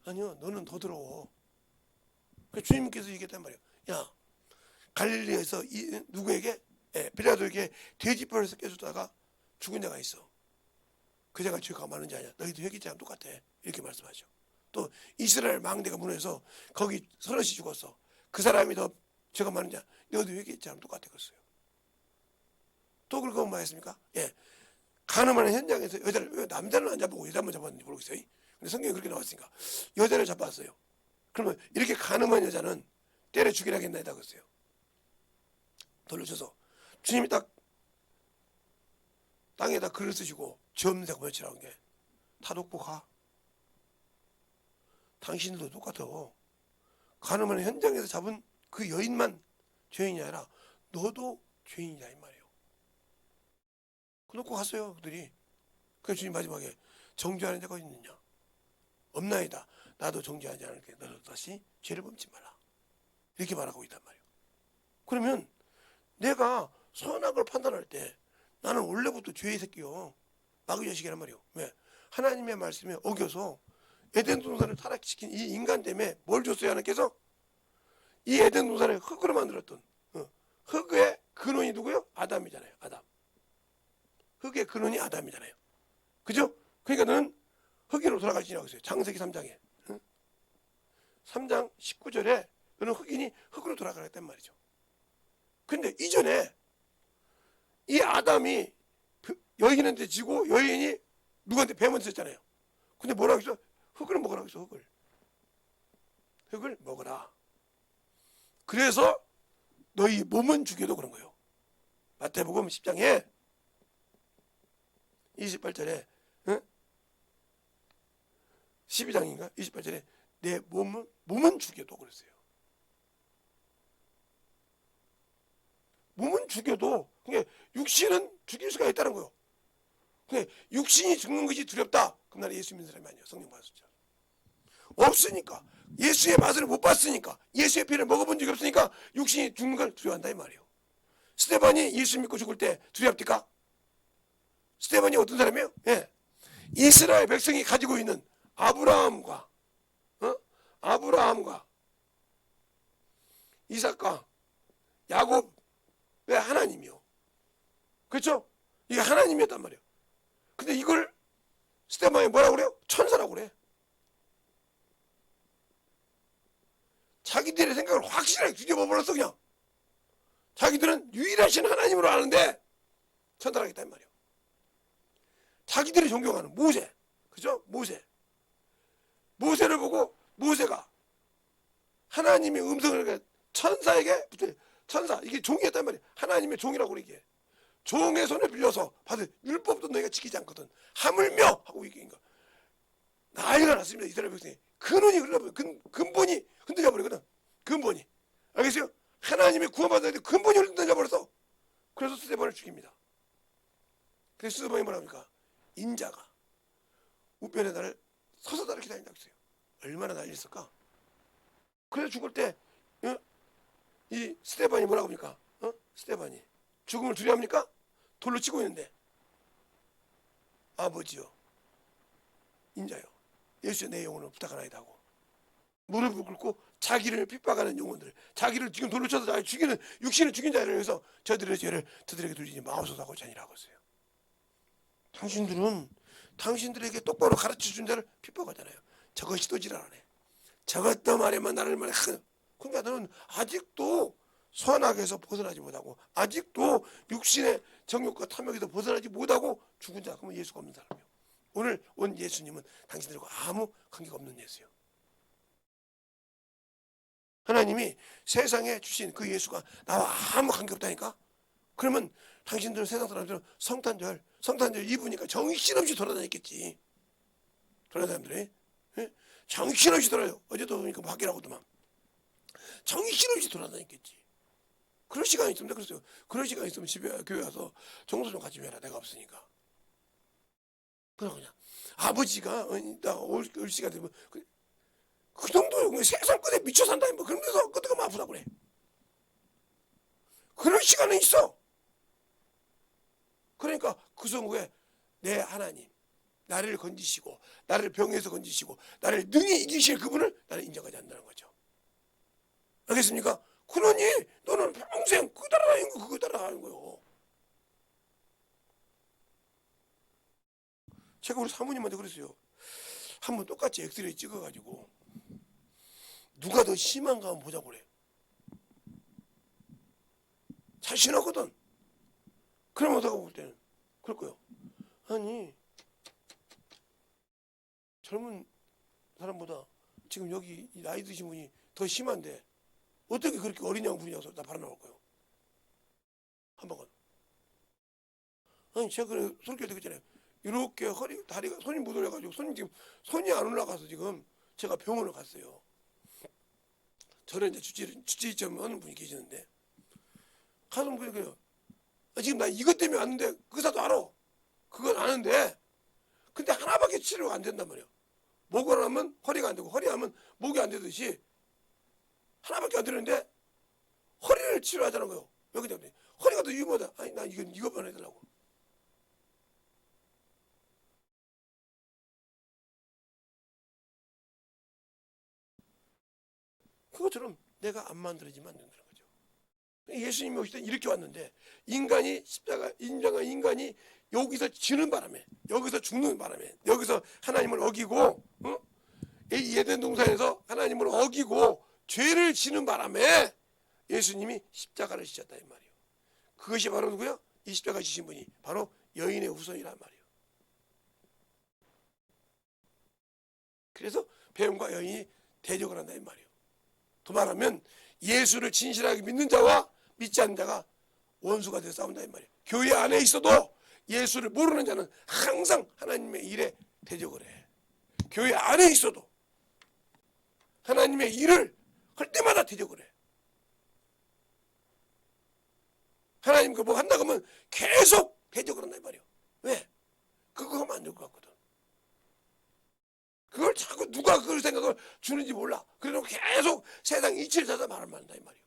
아니요. 너는 더 더러워. 주님께서 얘기했단 말이에요. 야, 갈릴리에서 누구에게? 빌라도에게 돼지뼈를 깨주다가 죽은 자가 있어. 그 자가 죄가 많은 자냐? 너희도 회개자랑 똑같아. 이렇게 말씀하죠. 또 이스라엘 망대가 무너져서 거기 서럿이 죽었어. 그 사람이 더 죄가 많은 자. 너희도 회개자랑 똑같아 그랬어요. 또 그러고 뭐 했습니까? 가늠하는 현장에서 여자를 왜 남자를 안 잡고 여자만 잡았는지 모르겠어요. 근데 성경에 그렇게 나왔으니까 여자를 잡았어요. 그러면 이렇게 가늠한 여자는 때려 죽이라 했나이다 그랬어요. 돌려줘서 주님이 딱 땅에다 글을 쓰시고 죄 없는 자가 몇이라는 게 다 놓고 가. 당신들도 똑같아. 가늠하는 현장에서 잡은 그 여인만 죄인이 아니라 너도 죄인이냐 이 말이에요. 그 놓고 갔어요 그들이. 그래서 주님 마지막에 정죄하는 자가 있느냐? 없나이다. 나도 정죄하지 않을게. 너도 다시 죄를 범치 말라. 이렇게 말하고 있단 말이에요. 그러면 내가 선악을 판단할 때 나는 원래부터 죄의 새끼요. 마귀 자식이란 말이에요. 왜? 하나님의 말씀에 어겨서 에덴 동산을 타락시킨 이 인간 때문에 뭘 줬어요 하나님께서? 이 에덴 동산을 흙으로 만들었던 흙의 근원이 누구요? 아담이잖아요. 아담. 흙의 근원이 아담이잖아요. 그죠? 그러니까 너는 흙으로 돌아갈지라고 했어요. 창세기 3장에. 3장 19절에 너는 흙이니 흙으로 돌아가겠단 말이죠. 근데 이전에 이 아담이 여인한테 지고 여인이 누구한테 뱀한테 썼잖아요. 근데 뭐라고 했어? 흙을 먹으라고 했어. 흙을 먹어라. 그래서 너희 몸은 죽여도 그런 거예요. 마태복음 10장에 28절에 12장인가 28절에 내 몸은 죽여도 그랬어요. 몸은 죽여도 그러니까 육신은 죽일 수가 있다는 거예요. 근데 육신이 죽는 것이 두렵다. 그럼 나는 예수 믿는 사람이 아니에요. 성령 받았죠. 없으니까 예수의 맛을 못 봤으니까 예수의 피를 먹어본 적이 없으니까 육신이 죽는 걸 두려워한다 이 말이에요. 스데반이 예수 믿고 죽을 때 두렵니까? 스데반이 어떤 사람이에요? 예. 이스라엘 백성이 가지고 있는 아브라함과 이삭과 야곱의 하나님이요. 그렇죠? 이게 하나님이었단 말이에요. 근데 이걸 스데반이 뭐라고 그래요? 천사라고 그래. 자기들의 생각을 확실하게 뒤집어버렸어 그냥. 자기들은 유일하신 하나님으로 아는데 천사라겠다 이 말이에요. 자기들이 존경하는 모세, 그죠? 모세를 보고 모세가 하나님의 음성을 천사에게 붙여. 천사 이게 종이었단 말이에요. 하나님의 종이라고 그러기에 종의 손을 빌려서 받은 율법도 너희가 지키지 않거든. 하물며 하고 얘기한 거. 난리가 났습니다. 이스라엘 백성이 근원이 흘러버려. 근본이 흔들려 버리거든. 근본이 알겠어요? 하나님의 구원받아야 돼. 근본이 흔들려 버려서 그래서 스데반을 죽입니다. 그래서 스데반이 뭐라 합니까? 인자가 우편에 나를 서서 나를 기다린다고 했어요. 얼마나 난리였을까? 그래서 죽을 때 이 스데반이 뭐라고 합니까? 스데반이 죽음을 두려워합니까? 돌로 치고 있는데 아버지요 인자요 예수의 내 영혼을 부탁하나이다 하고 무릎을 꿇고 자기를 핍박하는 영혼들 자기를 지금 돌로 쳐서 자기 죽이는 육신을 죽인 자를 위해서 저들의 죄를 저들에게 돌리지 마옵소서하고 잔이라고 했어요. 당신들에게 똑바로 가르쳐준 자를 핍박하잖아요. 저것이 또 지랄하네. 저것도 말에만 나를 말해. 그러니까 너는 아직도 선악에서 벗어나지 못하고 아직도 육신의 정욕과 탐욕에서 벗어나지 못하고 죽은 자 그러면 예수가 없는 사람이에요. 오늘 온 예수님은 당신들과 아무 관계가 없는 예수예요. 하나님이 세상에 주신 그 예수가 나와 아무 관계없다니까. 그러면 당신들은 세상 사람들은 성탄절 입으니까 정신없이 돌아다녔겠지. 돌아다니는 사람들이 정신없이 돌아요. 어제도 보니까 밖에 나오더만 정신없이 돌아다녔겠지. 그럴 시간이 있으면 그랬어요. 그럴 시간이 있으면 집에 교회 와서 정서 좀 같이 해라. 내가 없으니까. 그냥 아버지가 나올 시간 되면 그 정도요. 세상 끝에 미쳐 산다. 뭐 그러면서 끝에가 아프다 그래. 그럴 시간은 있어. 그러니까 그 성구에 내 하나님 나를 건지시고 나를 병에서 건지시고 나를 능히 이기실 그분을 나는 인정하지 않는다는 거죠. 알겠습니까? 그러니 너는 평생 그거 따라다니는 거 그거 따라다니는 거요. 제가 우리 사모님한테 그랬어요. 한번 똑같이 엑스레이 찍어가지고 누가 더 심한가 한번 보자고 그래. 자신하거든. 그러면 내가 볼 때는 그럴 거예요. 아니 젊은 사람보다 지금 여기 나이 드신 분이 더 심한데 어떻게 그렇게 어리냐고 부리냐고 다 바로 나올 거예요. 한 방은. 아니 제가 그래 솔직히 그랬잖아요. 이렇게 허리 다리가 손이 못 올라가지고 손이 안 올라가서 지금 제가 병원을 갔어요. 저는 이제 주치의점 하는 분이 계시는데 가서 그래요. 지금 나 이것 때문에 왔는데 그 의사도 알아. 그건 아는데 근데 하나밖에 치료가 안 된단 말이야. 목을 하면 허리가 안 되고 허리 하면 목이 안 되듯이 하나밖에 안 되는데 허리를 치료하자는 거예요. 왜 그러냐면 허리가 더 위험하다. 아니 난 이거만 해달라고. 그것처럼 내가 안 만들어지면 안 된다는 거죠. 예수님이 오실 때 이렇게 왔는데 인간이 십자가 인정한 인간이 여기서 지는 바람에 여기서 죽는 바람에 여기서 하나님을 어기고 이 에덴 동산에서 하나님을 어기고 죄를 지는 바람에 예수님이 십자가를 지셨다 이 말이에요. 그것이 바로 누구요? 이 십자가 지신 분이 바로 여인의 후손이란 말이에요. 그래서 배움과 여인이 대적을 한다 이 말이에요. 더 말하면 예수를 진실하게 믿는 자와 믿지 않는 자가 원수가 되어 싸운다 이 말이에요. 교회 안에 있어도 예수를 모르는 자는 항상 하나님의 일에 대적을 해. 교회 안에 있어도 하나님의 일을 할 때마다 대적을 해. 하나님 그 뭐 한다 그러면 계속 대적을 한다 이 말이에요. 왜? 그거 하면 안 될 것 같거든. 그걸 자꾸 누가 그걸 생각을 주는지 몰라. 그래도 계속 세상 이치를 찾아 말을 만다 이 말이에요.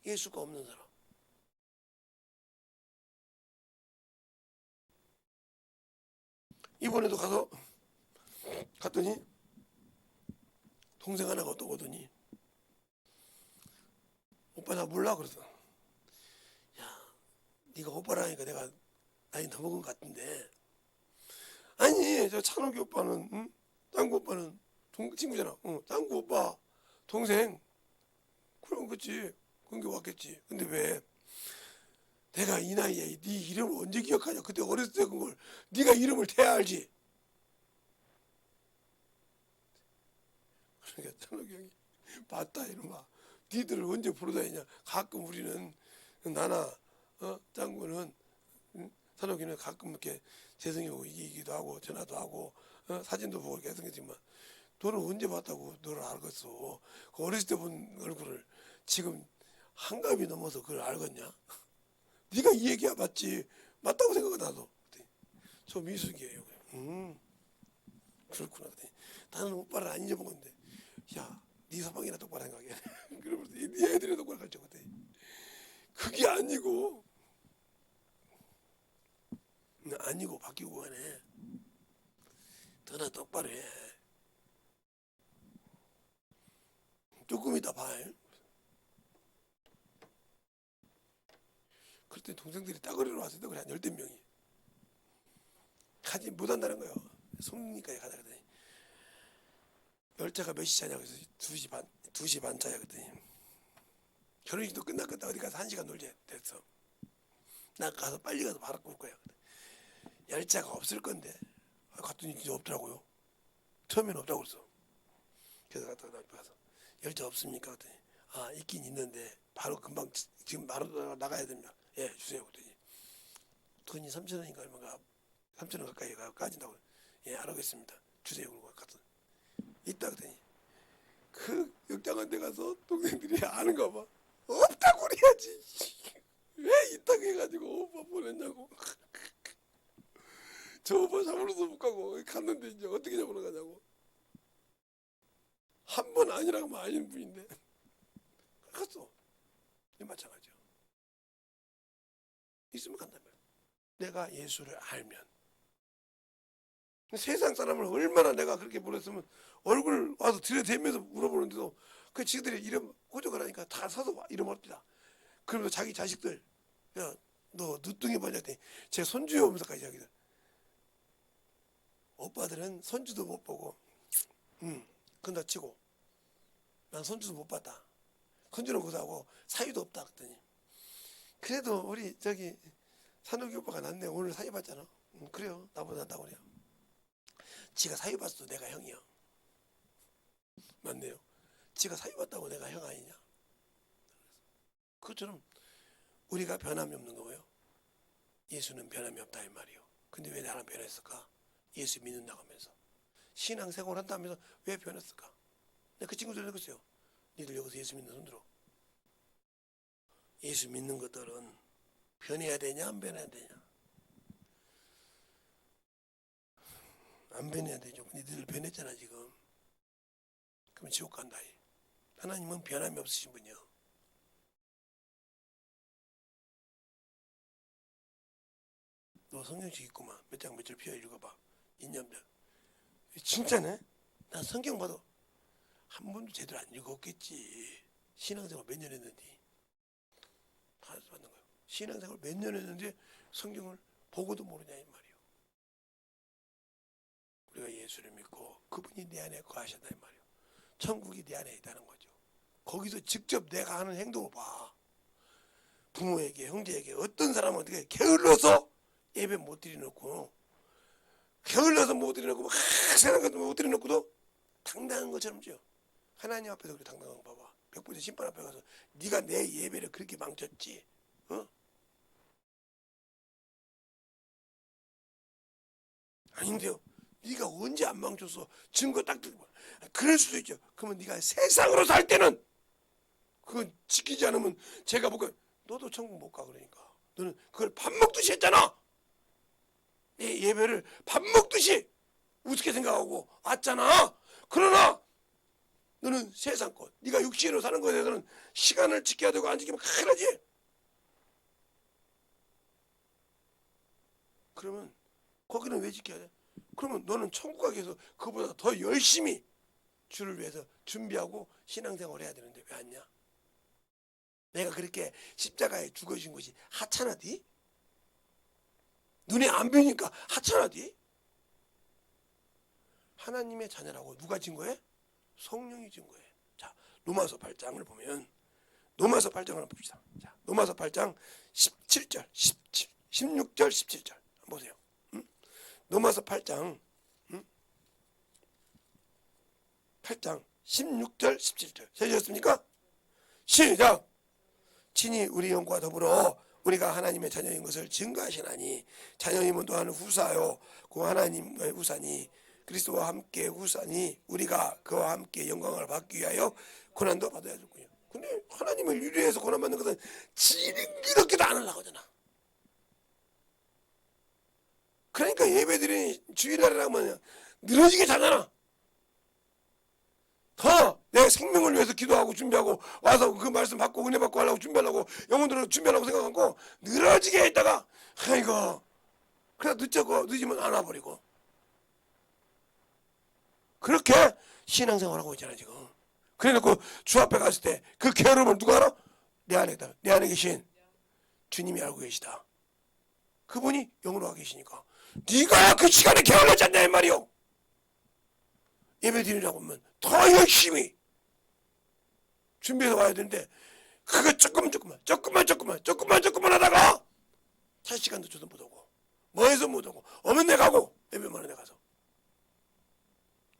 예수가 없는 사람. 이번에도 갔더니 동생 하나가 또 오더니 오빠 나 몰라 그러더라. 야, 네가 오빠라니까 내가 나이 더 먹은 것 같은데. 아니 저 찬욱이 오빠는 응? 짱구 오빠는 친구잖아. 짱구 오빠 동생. 그럼 그치. 그런 게 왔겠지. 근데 왜 내가 이 나이에 네 이름을 언제 기억하냐. 그때 어렸을 때 그걸 네가 이름을 대야 알지. 그러니까 찬욱이 형이 맞다 이놈아. 니들을 언제 부르다니냐. 가끔 우리는 나나 짱구는 찬욱이는 가끔 이렇게 재성이 오고 이기기도 하고 전화도 하고 사진도 보고 이렇게 생겼지만 너는 언제 봤다고 너를 알겠어. 그 어렸을 때 본 얼굴을 지금 한갑이 넘어서 그걸 알겠냐. 네가 이 얘기야 맞지. 맞다고 생각해 나도. 저 미숙이에요. 그렇구나. 나는 오빠를 안 잊어먹었는데 야 네 서방이나 똑바로 생각해. 그러면서 네 애들이 똑바로 가르쳐. 그게 아니고 바뀌고 하네. 너나 똑바로 해. 조금 이따 봐. 그때 동생들이 따거리로 왔을 때 그래 한 열댓 명이 가지 못한다는 거예요. 송리까지 가자 그랬더니 열차가 몇 시 차냐고 해서 2시 반 차야 그랬더니 결혼식도 끝났겠다. 어디 가서 1시간 놀자 됐어. 나 가서 빨리 가서 바로 올 거야. 열차가 없을 건데 갔더니 진짜 없더라고요. 처음에는 없다고 그랬어. 그래서 가서 열차 없습니까? 그랬더니 아 있긴 있는데 바로 금방 지금 바로 나가야 됩니다. 예 주세요. 그랬더니 돈이 3,000원인가 얼마가 3,000원 가까이 까진다고. 예 알겠습니다. 주세요. 그러고 갔어. 있다 그랬더니 그 역장한 데 가서 동생들이 아는가 봐. 없다고 그래야지. 왜 있다고 해가지고 오빠 보냈냐고. 저 오빠 잡으러서 못 가고 갔는데 이제 어떻게 잡으러 가냐고. 한 번 아니라고 하면 아닌 분인데 갔어. 마찬가지야. 있으면 간다며. 내가 예수를 알면 세상 사람을 얼마나 내가 그렇게 보냈으면 얼굴 와서 들여대면서 물어보는데도 그 지들이 이름 고적을 하니까 다 서서 이름 옵니다. 그러면서 자기 자식들 야 너 늦둥이 보냐 했더니 제 손주에 오면서까지 이야기들. 오빠들은 손주도 못 보고 근다 치고 난 손주도 못 봤다. 손주는 그거하고 사이도 없다 그랬더니 그래도 우리 저기 산욱이 오빠가 낫네. 오늘 사이 봤잖아. 그래요. 나보다 낫다고 그래요. 지가 사이 봤어도 내가 형이야. 맞네요. 지가 사이 봤다고 내가 형 아니냐. 그것처럼 우리가 변함이 없는 거예요. 예수는 변함이 없다 이 말이요. 근데 왜 나랑 변했을까? 예수 믿는다고 하면서 신앙생활 한다면서 왜 변했을까? 그 친구들 그랬어요. 니들 여기서 예수 믿는 손 들어. 예수 믿는 것들은 변해야 되냐 안 변해야 되냐? 안 변해야 되죠. 니들 변했잖아 지금. 그럼 지옥 간다. 하나님은 변함이 없으신 분이요. 너 성경책 있구만. 몇 장 몇 줄 펴 읽어봐. 인념들. 진짜네? 나 성경 봐도 한 번도 제대로 안 읽었겠지. 신앙생활 몇 년 했는데. 다 맞는 거예요. 신앙생활 몇 년 했는데 성경을 보고도 모르냐 이 말이에요. 우리가 예수를 믿고 그분이 내 안에 거하셨다 이 말이에요. 천국이 내 안에 있다는 거죠. 거기서 직접 내가 하는 행동을 봐. 부모에게 형제에게 어떤 사람은 어떻게 게을러서 예배 못 드려놓고 게을러서 못 드려놓고 막 세상 같은 거 못 드려놓고도 당당한 것처럼 죠. 하나님 앞에서 그렇게 당당한 거 봐봐. 백보자 심판 앞에 가서 네가 내 예배를 그렇게 망쳤지. 어? 아닌데요. 네가 언제 안 망쳤어? 증거 딱 들고. 그럴 수도 있죠. 그러면 네가 세상으로 살 때는 그건 지키지 않으면 제가 보고 너도 천국 못 가. 그러니까 너는 그걸 밥 먹듯이 했잖아. 내 예배를 밥 먹듯이 우습게 생각하고 왔잖아. 그러나 너는 세상 것, 네가 육신으로 사는 것에 대해서는 시간을 지켜야 되고 안 지키면 큰일 나지. 그러면 거기는 왜 지켜야 돼? 그러면 너는 천국 가기 위해서 그보다 더 열심히 주를 위해서 준비하고 신앙생활을 해야 되는데 왜 안 냐? 내가 그렇게 십자가에 죽어진 것이 하찮아디? 눈에 안 보이니까 하찮아디? 하나님의 자녀라고 누가 진 거예요? 성령이 진 거예요. 자, 로마서 8장을 보면 로마서 8장을 봅시다. 자, 로마서 8장 17절, 16절, 17절 한번 보세요. 로마서 8장 8장 16절, 17절 찾으셨습니까? 시작! 친히 우리 영과 더불어 우리가 하나님의 자녀인 것을 증거하시나니 자녀임은 또한 후사요 그 하나님의 후사니 그리스도와 함께 후사니 우리가 그와 함께 영광을 받기 위하여 고난도 받아야 되고요. 근데 하나님을 위로해서 고난받는 것은 지름기럽게도 안 하려고 하잖아. 그러니까 예배드리는 주일날이라면 늘어지게 자잖아. 더 내 생명을 위해서 기도하고 준비하고 와서 그 말씀 받고 은혜 받고 하려고 준비하려고 영혼들을 준비하려고 생각하고 늘어지게 있다가 아이고 그래 늦으면 안 와버리고 그렇게 신앙생활하고 있잖아 지금. 그래놓고 주 앞에 갔을 때 그 게으름을 누가 알아? 내 안에 계신 주님이 알고 계시다. 그분이 영으로 와 계시니까 네가 그 시간에 게을러지 않냐 이 말이요. 예배 드리려고 하면 더 열심히 준비해서 와야 되는데 그거 조금만 하다가 4시간도 줘도 못 오고 뭐해서 못 오고 오면 내 가고 예배만 해 가서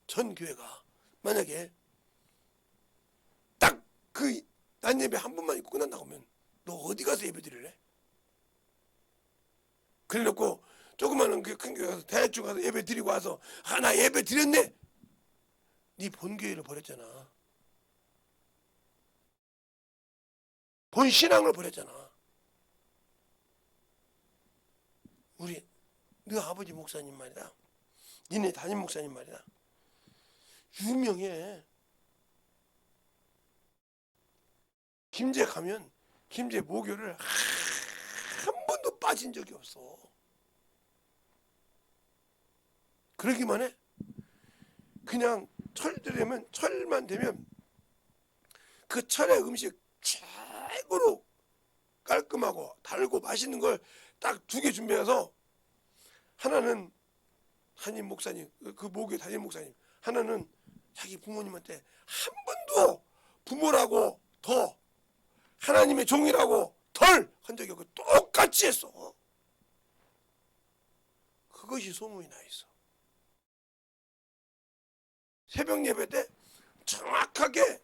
전 교회가 만약에 딱 그 난 예배 한 번만 있고 끝난다고 하면 너 어디 가서 예배 드릴래? 그래 놓고 조그마한 그 큰 교회 가서 대충 가서 예배 드리고 와서 나 예배 드렸네? 네 본교회를 버렸잖아. 본 신앙을 버렸잖아. 우리 너 아버지 목사님 말이다. 니네 담임 목사님 말이다. 유명해. 김제 가면 김제 모교를 한 번도 빠진 적이 없어. 그러기만 해. 그냥 철만 되면 그 철의 음식 최고로 깔끔하고 달고 맛있는 걸 딱 2개 준비해서 하나는 담임 목사님 그 모교 담임 목사님 하나는 자기 부모님한테 한 번도 부모라고 더 하나님의 종이라고 덜 한 적이 없고 똑같이 했어. 그것이 소문이 나 있어. 새벽 예배 때 정확하게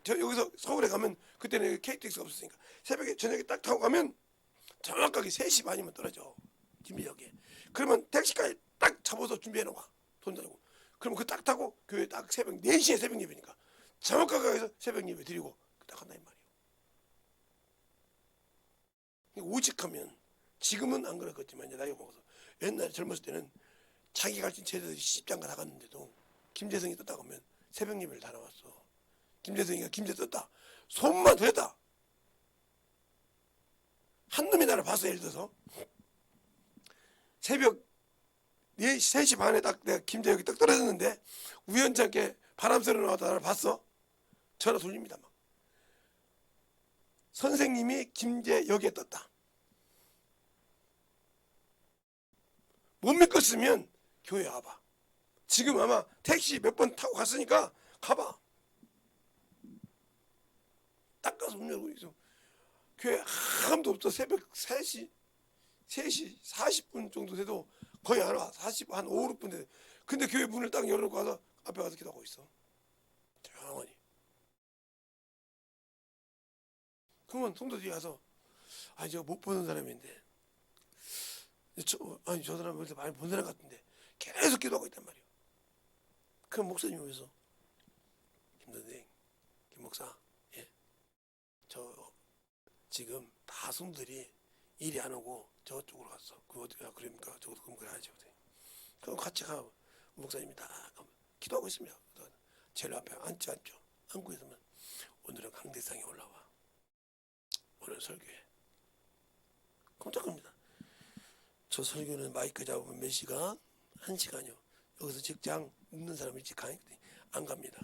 여기서 서울에 가면 그때는 KTX가 없었으니까 새벽에 저녁에 딱 타고 가면 정확하게 3시 반이면 떨어져 김비역에. 그러면 택시까지 딱 잡아서 준비해놓아 돈 내고. 그러면 그 딱 타고 교회 딱 새벽 4시에 새벽 예배니까 정확하게 가서 새벽 예배 드리고 딱 한다 이 말이에요. 오직하면 지금은 안 그랬겠지만 이제 나이가 먹어서 옛날에 젊었을 때는 자기 가르친 제자들이 10장가 다 갔는데도 김재성이 떴다고 하면 새벽 예배를 다 나왔어. 김재성이가 김재 떴다. 소문만 됐다. 한 놈이 나를 봤어. 예를 들어서 새벽 3시 반에 딱 내가 김재 여기 딱 떨어졌는데 우연찮게 바람 쐬러 나왔다 나를 봤어. 전화 돌립니다. 막. 선생님이 김재 여기에 떴다. 못 믿겠으면 교회 와봐. 지금 아마 택시 몇 번 타고 갔으니까 가봐. 딱 가서 문 열고 있어. 교회 아무도 없어. 새벽 3시 40분 정도 돼도 거의 안 와. 한 5, 6분 돼. 근데 교회 문을 딱 열어놓고 가서 앞에 가서 기도하고 있어. 조용히. 그러면 성도들이 가서 아니 제가 못 보는 사람인데 저 사람 여기서 많이 본 사람 같은데 계속 기도하고 있단 말이에요. 그럼 목사님 오면서 김 선생, 김 목사, 예, 저 지금 다 성도들이 일이 안 오고 저쪽으로 갔어. 그거 어떻게 그럽니까? 저것도 그럼 그래야죠. 그럼 같이 가. 목사님이 다 기도하고 있습니다. 제일 앞에 앉죠. 앉고 있으면 오늘은 강대상에 올라와. 오늘 설교해. 깜짝합니다. 저 설교는 마이크 잡으면 몇 시간? 1시간이요. 여기서 직장 있는 사람 일찍 안 갑니다.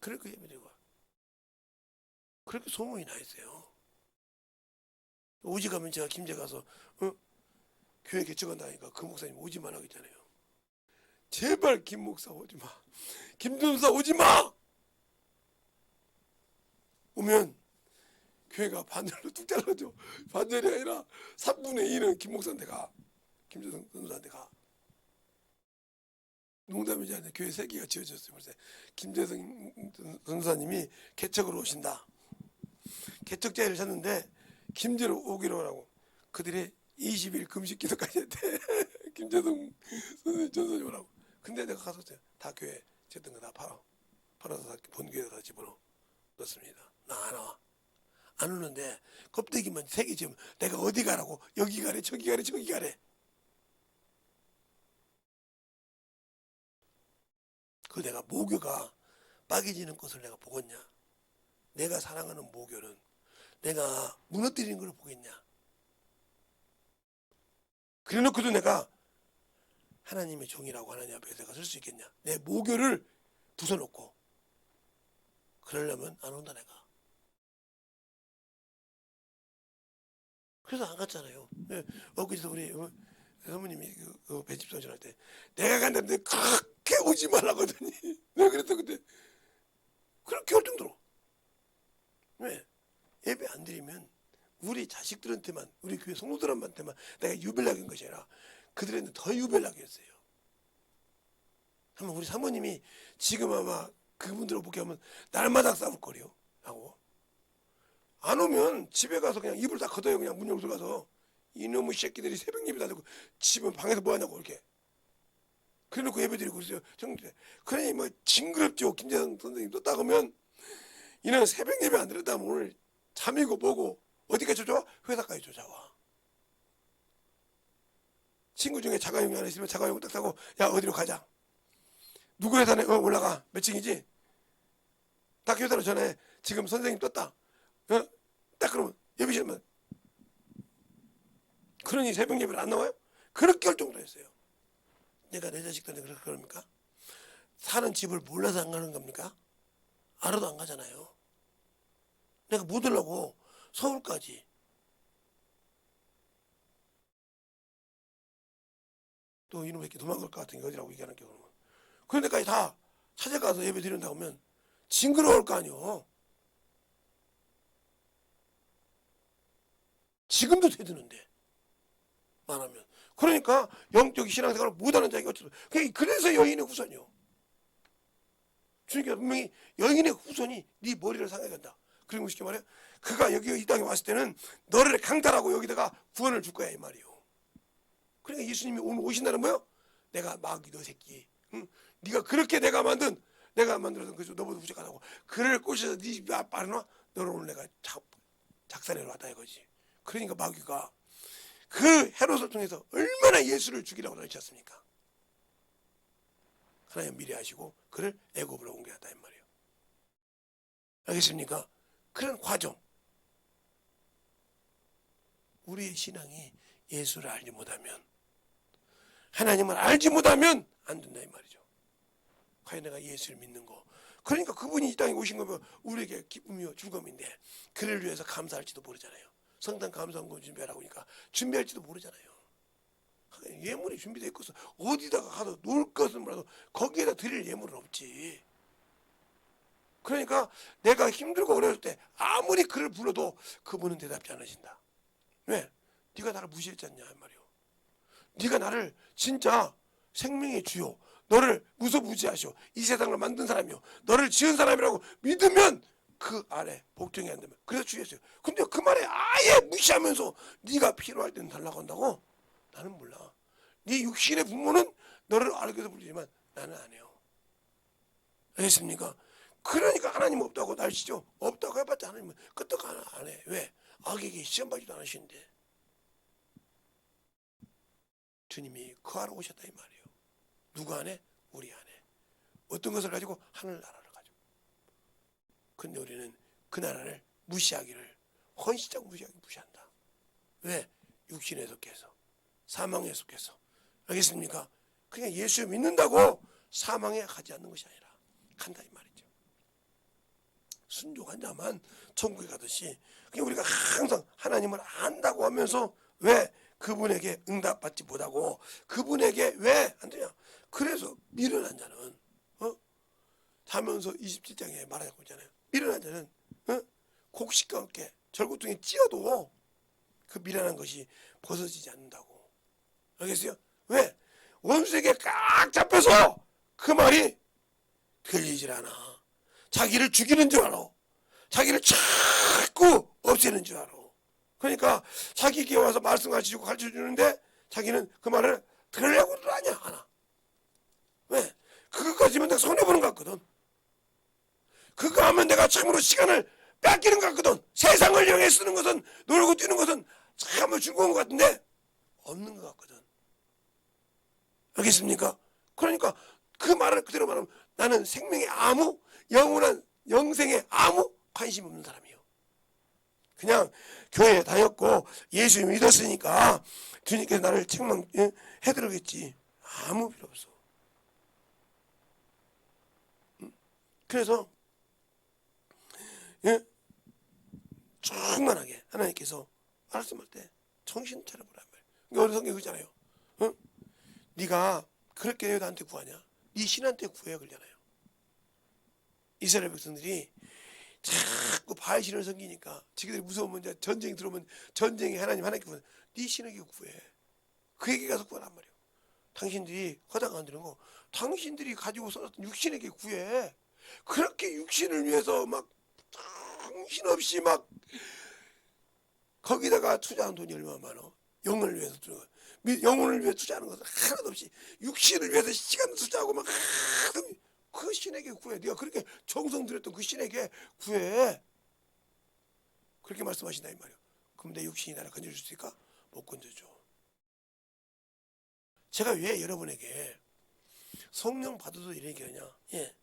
그렇게 예배드리고 그렇게 소문이 나 있어요. 오지 가면 제가 김제 가서 교회 개척한다니까 그 목사님 오지 말라고 했잖아요. 제발 김 목사 오지 마. 김 전사 오지 마. 오면 교회가 반절로 뚝 잘라져. 반절이 아니라 3분의 2는 김 목사한테 가. 김재성 전사한테 가. 농담이지 않아요. 교회 3개가 지어졌어요. 그래서 김재성 전사님이 개척으로 오신다. 개척자를 쳤는데 김제로 오기로 하라고. 그들이 20일 금식 기도까지 했대. 김재성 선생님 전사님 오라고. 근데 내가 가서 다 교회 쳤던 거 다 팔아서 다 본교에다 집어넣어 넣습니다. 나 안 와. 안 오는데 껍데기만 3개 지으면 내가 어디 가라고. 여기 가래 저기 가래 저기 가래. 그 내가 모교가 빠개지는 것을 내가 보겠냐. 내가 사랑하는 모교는 내가 무너뜨리는 걸 보겠냐. 그래놓고도 내가 하나님의 종이라고 하나님 앞에 내가 설 수 있겠냐. 내 모교를 부숴놓고 그러려면 안 온다 내가. 그래서 안 갔잖아요. 엊그제도 우리 사모님이 그 배집 선전할 때 내가 간다는데 그렇게 오지 말라고 하더니 내가 그랬어 그때. 그렇게 올 정도로. 왜? 예배 안 드리면 우리 자식들한테만 우리 교회 성도들한테만 내가 유별나게인 것이 아니라 그들한테 더 유별나게 했어요. 한번 우리 사모님이 지금 아마 그분들을 보게 하면 날마다 싸울 거래요. 하고 안 오면 집에 가서 그냥 이불 다 걷어요. 그냥 문 열고 들어가서 이놈의 새끼들이 새벽 예배 다 듣고 집은 방에서 뭐 하냐고 이렇게. 그래놓고 예배 드리고 있어요. 그러니 뭐 징그럽죠. 김재성 선생님 또 따가면 이는 새벽 예배 안 드렸다면 오늘 잠이고 뭐고 어디까지 쫓아와? 회사까지 쫓아와. 친구 중에 자가용이 하나 있으면 자가용 딱 타고 야 어디로 가자. 누구 회사네? 올라가. 몇 층이지? 딱 회사로 전화해. 지금 선생님 떴다. 딱 그러면 예비실만. 그러니 새벽 예배를 안 나와요? 그렇게 할 정도였어요. 내가 내 자식들한테 그렇게 그럽니까? 사는 집을 몰라서 안 가는 겁니까? 알아도 안 가잖아요. 내가 못 오려고 서울까지. 또 이놈 새끼 도망갈 것 같은 게 어디라고 얘기하는 게 그러면. 그런 데까지 다 찾아가서 예배 드린다고 하면 징그러울 거 아니오. 지금도 되드는데 말하면. 그러니까 영적 신앙생활을 못하는 자가 어쩌면. 그래서 여인의 후손이요. 주님께서 분명히 여인의 후손이 네 머리를 상해야 된다. 그리고 쉽게 말해 그가 여기 이 땅에 왔을 때는 너를 강탈하고 여기다가 구원을 줄 거야 이 말이요. 그러니까 예수님이 오늘 오신다는 뭐요? 내가 마귀 너 새끼. 응? 네가 그렇게 내가 만들어서 그래서 너보다 부족하다고 그를 꼬셔서 네 집에 빠르나 너를 오늘 내가 작살내러 왔다 이거지. 그러니까 마귀가 그 헤롯을 통해서 얼마나 예수를 죽이라고 그러셨습니까? 하나님 미리 하시고 그를 애굽으로 옮겨갔다 이 말이에요. 알겠습니까? 그런 과정. 우리의 신앙이 예수를 알지 못하면 하나님을 알지 못하면 안 된다 이 말이죠. 과연 내가 예수를 믿는 거. 그러니까 그분이 이 땅에 오신 거면 우리에게 기쁨이요 즐거움인데 그를 위해서 감사할지도 모르잖아요. 성탄 감사헌금 준비하라고 하니까 준비할지도 모르잖아요. 예물이 준비되어 있고서 어디다가 가서 놓을 것은 몰라도 거기에다 드릴 예물은 없지. 그러니까 내가 힘들고 어려울 때 아무리 그를 불러도 그분은 대답지 않으신다. 왜? 네가 나를 무시했지 않냐 말이오. 네가 나를 진짜 생명의 주요 너를 무소부지하시오 이 세상을 만든 사람이요 너를 지은 사람이라고 믿으면 그 아래 복종이 안 되면 그래서 주였어요. 근데 그 말에 아예 무시하면서 네가 필요할 때는 달라고 한다고? 나는 몰라. 네 육신의 부모는 너를 알게도 부르지만 나는 안 해요. 알겠습니까? 그러니까 하나님 없다고 날씨죠. 없다고 해봤자 하나님은 끄떡 안 해. 왜? 악에게 시험받지도 않으시는데 주님이 그 안에 오셨다 이 말이에요. 누구 안에? 우리 안에. 어떤 것을 가지고? 하늘나라를 가지고. 근데 우리는 그 나라를 무시하기를 헌신적 무시한다. 왜? 육신에 속해서 사망에 속해서. 알겠습니까? 그냥 예수 믿는다고 사망에 가지 않는 것이 아니라 간다 이 말이죠. 순종한 자만 천국에 가듯이 그냥 우리가 항상 하나님을 안다고 하면서 왜 그분에게 응답받지 못하고 그분에게 왜 안 되냐? 그래서 미련한 자는 자면서 27장에 말하고 있잖아요. 미련한 자는 곡식과 함께 절구통에 찧어도 그 미련한 것이 벗어지지 않는다고. 알겠어요? 왜? 원수에게 꽉 잡혀서 그 말이 들리질 않아. 자기를 죽이는 줄 알아. 자기를 자꾸 없애는 줄 알아. 그러니까 자기에게 와서 말씀 가르쳐주는데 자기는 그 말을 들으려고도 하냐 하나. 왜? 그거 가지면 내가 손해보는 것 같거든. 그거 하면 내가 참으로 시간을 뺏기는 것 같거든. 세상을 향해 쓰는 것은 놀고 뛰는 것은 참으로 즐거운 것 같은데 없는 것 같거든. 알겠습니까? 그러니까 그 말을 그대로 말하면 나는 생명에 아무 영원한 영생에 아무 관심 없는 사람이에요. 그냥 교회에 다녔고 예수 믿었으니까 주님께서 나를 책망해드리겠지. 아무 필요 없어. 그래서 충만하게 하나님께서 말씀할 때 정신 차려보란 말이에요. 그러니까 성경에 그러잖아요. 네가 그렇게 왜 나한테 구하냐? 네 신한테 구해야 그러잖아요. 이스라엘 백성들이 자꾸 바알신을 섬기니까 지그들이 무서우면 이제 전쟁이 들어오면 전쟁에 하나님께 구해. 네 신에게 구해. 그에게 가서 구하란 말이에요. 당신들이 허당 안 되는 거 당신들이 가지고 써놨던 육신에게 구해. 그렇게 육신을 위해서 막 정신없이 막 거기다가 투자한 돈이 얼마나 많아. 영혼을 위해서 영혼을 위해 투자하는 것은 하나도 없이 육신을 위해서 시간을 투자하고 막 그 신에게 구해. 네가 그렇게 정성 들였던 그 신에게 구해. 그렇게 말씀하신다 이 말이에요. 그럼 내 육신이 나를 건져줄 수 있을까? 못 건져줘. 제가 왜 여러분에게 성령 받아도 이런 얘기하냐? 예.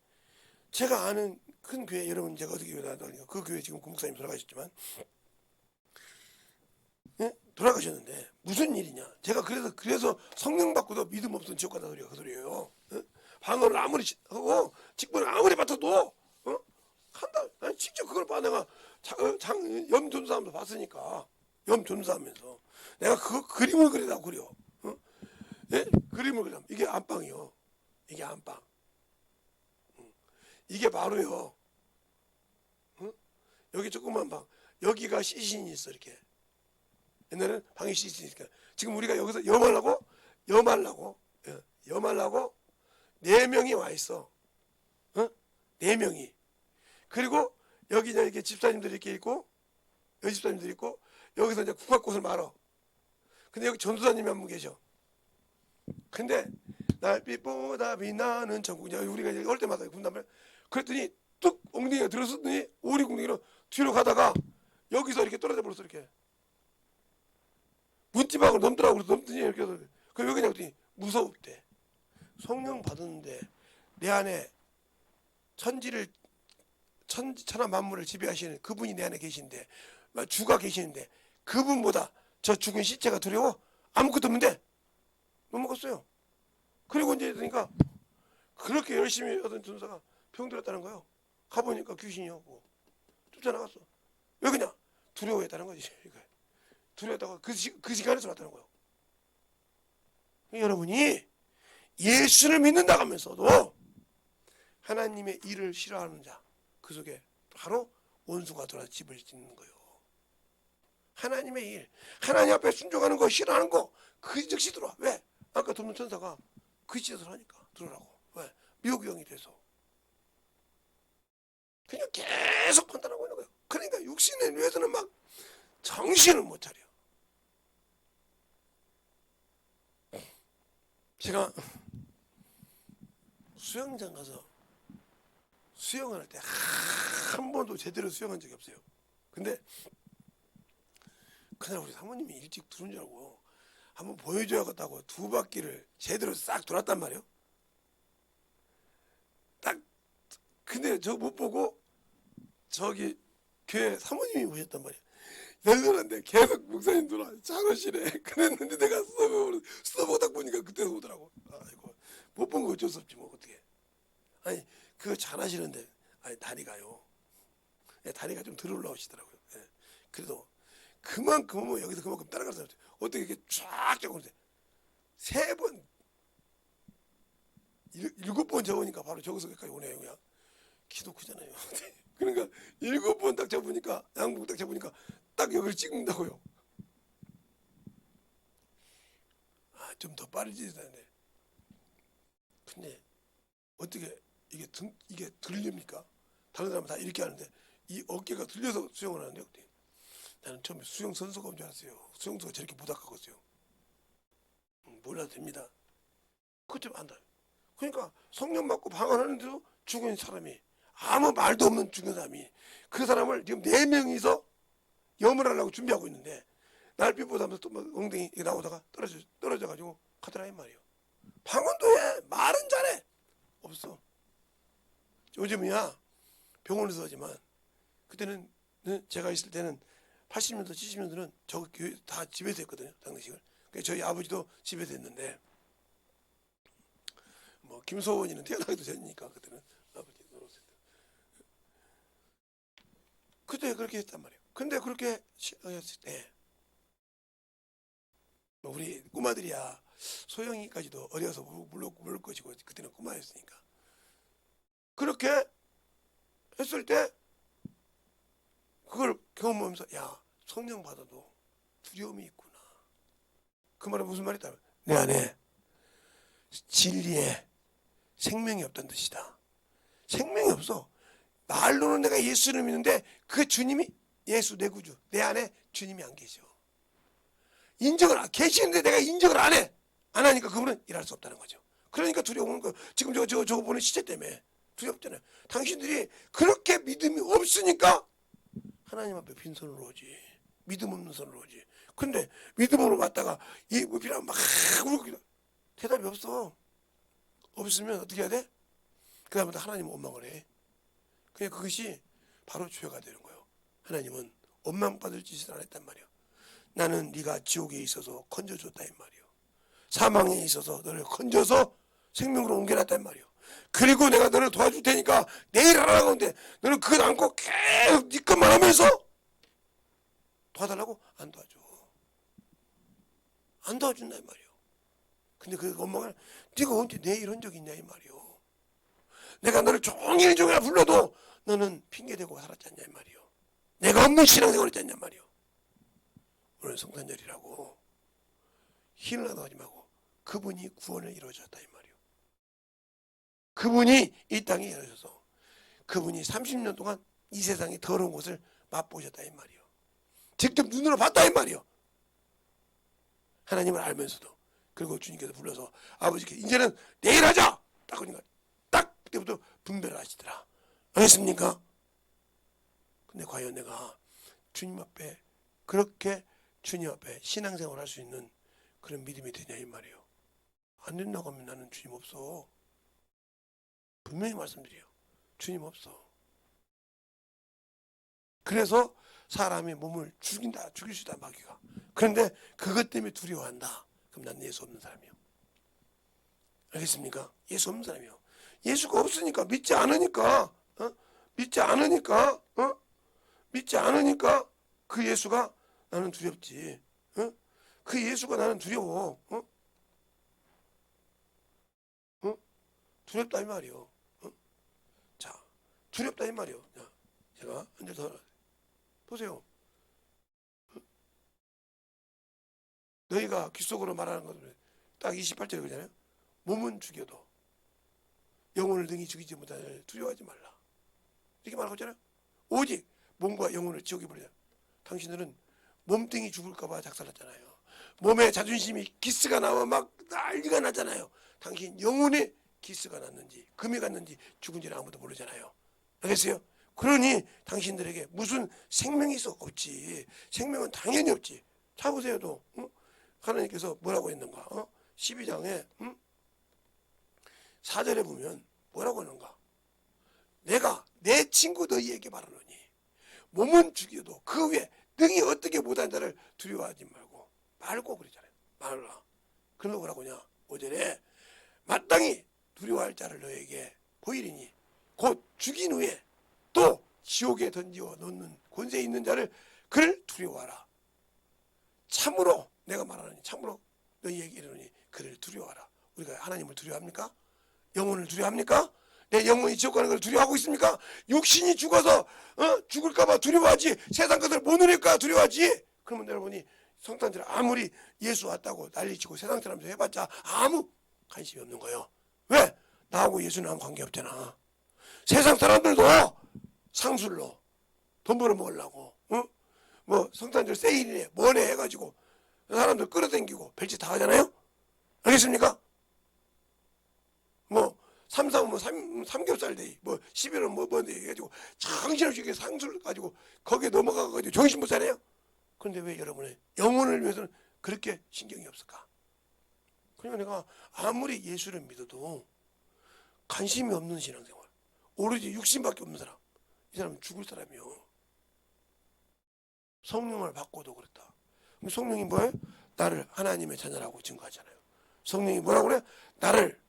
제가 아는 큰 교회 여러분 제가 어떻게 교회 다니까 그 교회 지금 그 목사님 돌아가셨지만 예? 돌아가셨는데 무슨 일이냐? 제가 그래서 성령 받고도 믿음 없으면 지옥 간다 소리가 그 소리예요. 예? 방언을 아무리 하고 직분을 아무리 맡아도 한다. 난 직접 그걸 봐. 내가 염전사하면서 봤으니까 염전사하면서 내가 그 그림을 그리다 그려. 예? 그림을 그리다 이게 안방이요. 이게 안방. 이게 바로요. 여기 조그만 방. 여기가 시신이 있어 이렇게. 옛날에는 방에 시신이 있으니까 지금 우리가 여기서 염하려고 4명이 와 있어. 4명이. 그리고 여기 이렇게 집사님들이 이렇게 있고 여기 집사님들이 있고 여기서 이제 국화꽃을 말어. 근데 여기 전도사님이 한 분 계셔. 근데 날빛보다 빛나는 전국 우리가 이제 올 때마다 군단말 그랬더니 뚝 엉덩이가 들었더니 오리궁뎅이로 뒤로 가다가 여기서 이렇게 떨어져 버렸어. 이렇게 문지방을 넘더라고. 그래서 넘더니 이렇게 해서 그 왜 그랬더니 무서웠대. 성령 받았는데 내 안에 천하 만물을 지배하시는 그분이 내 안에 계신데 주가 계시는데 그분보다 저 죽은 시체가 두려워? 아무것도 없는데 못 먹었어요. 그리고 이제 그러니까 그렇게 열심히 하던 전사가 병들었다는 거예요. 가보니까 귀신이었고 쫓아나갔어. 왜 그냥 두려워했다는 거지. 두려웠다가 그 시간에서 났다는 거예요. 여러분이 예수를 믿는다 하면서도 하나님의 일을 싫어하는 자, 그 속에 바로 원수가 돌아 집을 짓는 거예요. 하나님의 일, 하나님 앞에 순종하는 거 싫어하는 거 그 즉시 들어와. 왜? 아까 돕는 천사가 그 짓을 하니까 들어오라고. 왜? 미혹경이 돼서. 그냥 계속 판단하고 있는 거예요. 그러니까 육신에 위해서는 막 정신을 못 차려. 제가 수영장 가서 수영을 할 때 한 번도 제대로 수영한 적이 없어요. 근데 그날 우리 사모님이 일찍 들어온 줄 알고 한번 보여줘야겠다고 두 바퀴를 제대로 싹 돌았단 말이에요. 딱 근데 저 못 보고 저기 교회 사모님이 오셨단 말이에요. 열렸는데 계속 목사님 들어와 장로실에. 그랬는데 내가 수업보고 딱 보니까 그때 오더라고. 아이고 못 본 거 어쩔 수 없지 뭐 어떻게. 아니 그거 잘하시는데 아니 다리가요. 다리가 좀 덜 올라오시더라고요. 예. 그래도 그만큼 뭐 여기서 그만큼 따라갈 수 없죠. 어떻게 이렇게 쫙 적으는데 3번 7번 적으니까 바로 저기서 여기까지 오네요. 그냥 키도 크잖아요. 그러니까 7번 딱 잡으니까 양복 딱 잡으니까 딱 여기를 찍는다고요. 좀 더 빠르지 되는데. 근데 어떻게 이게 들립니까? 다른 사람은 다 이렇게 하는데 이 어깨가 들려서 수영을 하는데 어떻게? 나는 처음에 수영 선수가 온 줄 알았어요. 수영수가 저렇게 부탁하겠어요. 몰라도 됩니다. 그것 좀 안다. 그러니까 성령 받고 방언하는데도 죽은 사람이 아무 말도 없는 죽은 사람이 그 사람을 지금 4명이서 염을 하려고 준비하고 있는데 날빛보다 또 막 엉덩이 나오다가 떨어져가지고 가더라 이 말이에요. 방언도 해. 말은 잘해. 없어. 요즘이야 병원에서 하지만 그때는 제가 있을 때는 80년대 70년대는 저 교회 다 집에서 했거든요. 장례식을. 그러니까 저희 아버지도 집에서 했는데 뭐 김소원이는 태어나기도 전이니까 그때는 아버지 노릇했을 때. 그때 그렇게 했단 말이에요. 근데 그렇게 했을 때 우리 꼬마들이야 소영이까지도 어려서 물을 것이고 그때는 꼬마였으니까 그렇게 했을 때 그걸 경험하면서 야 성령 받아도 두려움이 있구나. 그 말은 무슨 말이다? 내 안에 진리에 생명이 없다는 뜻이다. 생명이 없어. 말로는 내가 예수를 믿는데 그 주님이 예수 내 구주 내 안에 주님이 안 계셔. 인정을 계시는데 내가 인정을 안 해. 안 하니까 그분은 일할 수 없다는 거죠. 그러니까 두려운 거. 지금 저거 보는 시체 때문에 두렵잖아요. 당신들이 그렇게 믿음이 없으니까 하나님 앞에 빈손으로 오지. 믿음 없는 손으로 오지. 근데 믿음으로 왔다가 이 무비랑 막 울고 대답이 없어. 없으면 어떻게 해야 돼? 그 다음부터 하나님 원망을 해. 그냥 그것이 바로 죄가 되는 거예요. 하나님은 원망받을 짓을 안 했단 말이에요. 나는 네가 지옥에 있어서 건져줬다 이 말이에요. 사망에 있어서 너를 건져서 생명으로 옮겨놨단 말이에요. 그리고 내가 너를 도와줄 테니까 내일 하라고 하는데 너는 그걸 안고 계속 네 것만 하면서 도와달라고 안 도와줘. 안 도와준다 이 말이에요. 근데 그 원망을 네가 언제 내 이런 적 있냐 이 말이에요. 내가 너를 종일 불러도 너는 핑계대고 살았지 않냐 이 말이에요. 내가 없는 신앙생활을 했지 않냐 말이에요. 오늘 성탄절이라고 희는 하다 하지 말고 그분이 구원을 이루어졌다 이 말이에요. 그분이 이 땅에 이루어져서 그분이 30년 동안 이 세상의 더러운 것을 맛보셨다 이 말이에요. 직접 눈으로 봤다 이 말이에요. 하나님을 알면서도. 그리고 주님께서 불러서 아버지께 이제는 내일 하자 딱 그러니까 딱 그때부터 분별을 하시더라. 알겠습니까? 근데 과연 내가 주님 앞에 그렇게 주님 앞에 신앙생활을 할 수 있는 그런 믿음이 되냐 이 말이에요. 안 된다고 하면 나는 주님 없어. 분명히 말씀드려요. 주님 없어. 그래서 사람이 몸을 죽일 수 있다 마귀가. 그런데 그것 때문에 두려워한다. 그럼 난 예수 없는 사람이요. 알겠습니까? 예수 없는 사람이요. 예수가 없으니까 믿지 않으니까 믿지 않으니까 그 예수가 나는 두렵지. 그 예수가 나는 두려워. 두렵다 이 말이요. 자, 두렵다 이 말이요. 자, 제가 한 절 더 보세요. 너희가 귀 속으로 말하는 것은 딱 28절에 그러잖아요. 몸은 죽여도 영혼을 등이 죽이지 못하는 두려워하지 말라. 이렇게 말하고 있잖아요. 오직 몸과 영혼을 지옥에 버리자. 당신들은 몸뚱이 죽을까 봐 작살났잖아요. 몸에 자존심이 기스가 나면 막 난리가 나잖아요. 당신 영혼에 기스가 났는지 금이 갔는지 죽은지는 아무도 모르잖아요. 알겠어요? 그러니 당신들에게 무슨 생명이 있어? 없지. 생명은 당연히 없지. 자 보세요. 또 하나님께서 뭐라고 했는가? 12장에 4절에 보면 뭐라고 하는가? 내가 내 친구 너희에게 말하노니 몸은 죽여도 그 후에 능히 어떻게 못한 자를 두려워하지 말고 그러잖아요. 말라. 그러면 뭐라고 하냐? 5절에 마땅히 두려워할 자를 너에게 보이리니 곧 죽인 후에 또 지옥에 던지어 놓는 권세 있는 자를 그를 두려워하라. 참으로 내가 말하노니 참으로 너희에게 이르노니 그를 두려워하라. 우리가 하나님을 두려워합니까? 영혼을 두려워합니까? 내 영혼이 지옥 가는 걸 두려워하고 있습니까? 육신이 죽어서 죽을까 봐 두려워하지. 세상 것을 못 누릴까 두려워하지. 그러면 여러분이 성탄절 아무리 예수 왔다고 난리치고 세상 사람들 해봤자 아무 관심이 없는 거예요. 왜? 나하고 예수는 아무 관계없잖아. 세상 사람들도 상술로 돈 벌어먹으려고 뭐 성탄절 세일이네 뭐네 해가지고 사람들 끌어당기고 별짓 다 하잖아요. 알겠습니까? 뭐 삼겹살 데이 뭐 11월 뭔데 해가지고 정신없이 상술 가지고 거기에 넘어가가지고 정신 못 차려요. 그런데 왜 여러분의 영혼을 위해서는 그렇게 신경이 없을까? 그러니까 내가 아무리 예수를 믿어도 관심이 없는 신앙생활, 오로지 육신밖에 없는 사람, 이 사람은 죽을 사람이요. 성령을 받고도 그랬다. 그럼 성령이 뭐예요? 나를 하나님의 자녀라고 증거하잖아요. 성령이 뭐라고 그래? 나를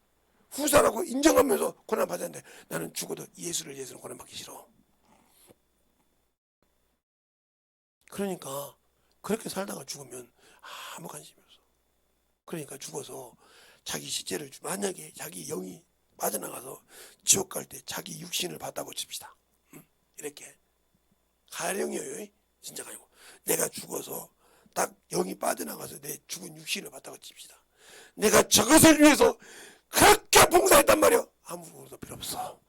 후사라고 인정하면서 고난받았는데 나는 죽어도 예수는 고난받기 싫어. 그러니까 그렇게 살다가 죽으면 아무 관심이 없어. 그러니까 죽어서 자기 시체를 만약에 자기 영이 빠져나가서 지옥 갈 때 자기 육신을 봤다고 칩시다. 이렇게 가령이에요. 진짜가 아니고 내가 죽어서 딱 영이 빠져나가서 내 죽은 육신을 봤다고 칩시다. 내가 저것을 위해서 그렇게 봉사했단 말이야. 아무것도 필요 없어.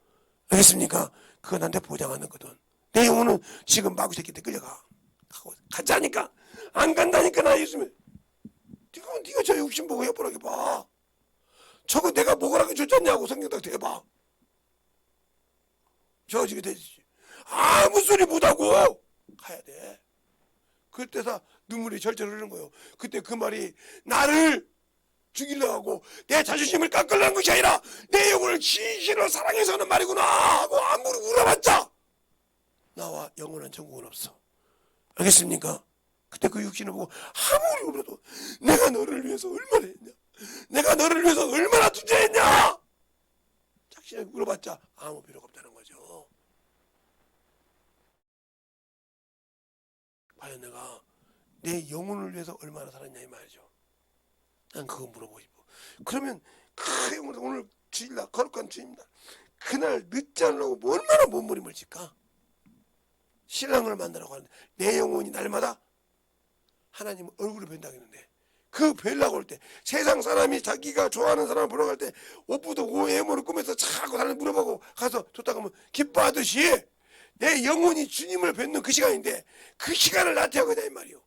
알겠습니까? 그거 나한테 보장하는 거든. 내 영혼은 지금 마구 새끼 때 끌려가. 가자니까 안 간다니까. 나 있으면 네가 저 육신 보고 해보라게 봐. 저거 내가 먹으라고 줬잖냐고 성경딱 대봐. 저지게 되지. 아무 소리 못하고 가야 돼. 그때서 눈물이 절절 흐르는 거예요. 그때 그 말이 나를 죽이려고 하고 내 자존심을 깎으려는 것이 아니라 내 영혼을 진실로 사랑해서 하는 말이구나 하고 아무리 울어봤자 나와 영원한 천국은 없어. 알겠습니까? 그때 그 육신을 보고 아무리 울어도 내가 너를 위해서 얼마나 했냐, 내가 너를 위해서 얼마나 투자했냐, 자신에게 물어봤자 아무 필요가 없다는 거죠. 과연 내가 내 영혼을 위해서 얼마나 살았냐 이 말이죠. 난 그거 물어보고 싶어. 그러면 그 영혼을 오늘 주일날 거룩한 주일날 그날 늦지 않으려고 얼마나 몸부림을 칠까? 신랑을 만나라고 하는데 내 영혼이 날마다 하나님 얼굴을 뵌다고 했는데 그 뵈려고 할 때 세상 사람이 자기가 좋아하는 사람을 보러 갈 때 옷부도 외모를 꾸며서 자꾸 다른 물어보고 가서 좋다고 하면 기뻐하듯이 내 영혼이 주님을 뵙는 그 시간인데 그 시간을 나태하고 있다 이 말이요.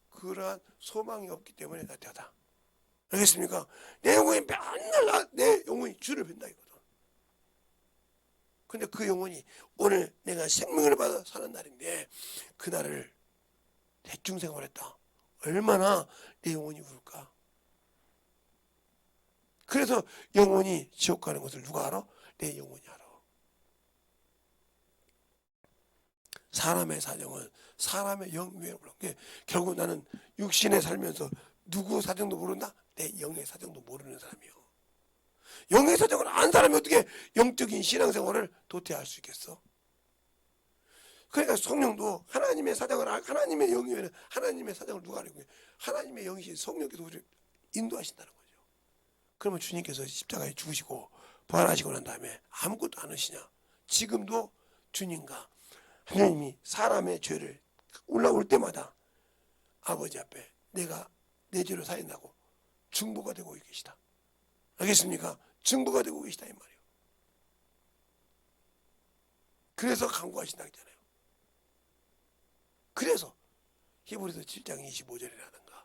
그러한 소망이 없기 때문에 나태하다. 알겠습니까? 내 영혼이 맨날 내 영혼이 주를 뵌다 이거든. 근데 그 영혼이 오늘 내가 생명을 받아 사는 날인데 그날을 대충 생활했다. 얼마나 내 영혼이 울까? 그래서 영혼이 지옥 가는 것을 누가 알아? 내 영혼이 알아. 사람의 사정은 사람의 영 위에 올라. 결국 나는 육신에 살면서 누구 사정도 모른다? 내 영의 사정도 모르는 사람이요. 영의 사정을 안 사람이 어떻게 영적인 신앙생활을 도태할 수 있겠어? 그러니까 성령도 하나님의 사정을 하나님의 영이면 하나님의 사정을 누가 알고 하나님의 영이신 성령께서 우리를 인도하신다는 거죠. 그러면 주님께서 십자가에 죽으시고 부활하시고 난 다음에 아무것도 안 하시냐? 지금도 주님과 하나님이 사람의 죄를 올라올 때마다 아버지 앞에 내가 내 죄를 사인하고 중보가 되고 계시다. 알겠습니까? 증거가 되고 계시다 이 말이에요. 그래서 간구하신다 했잖아요. 그래서 히브리서 7장 25절이라든가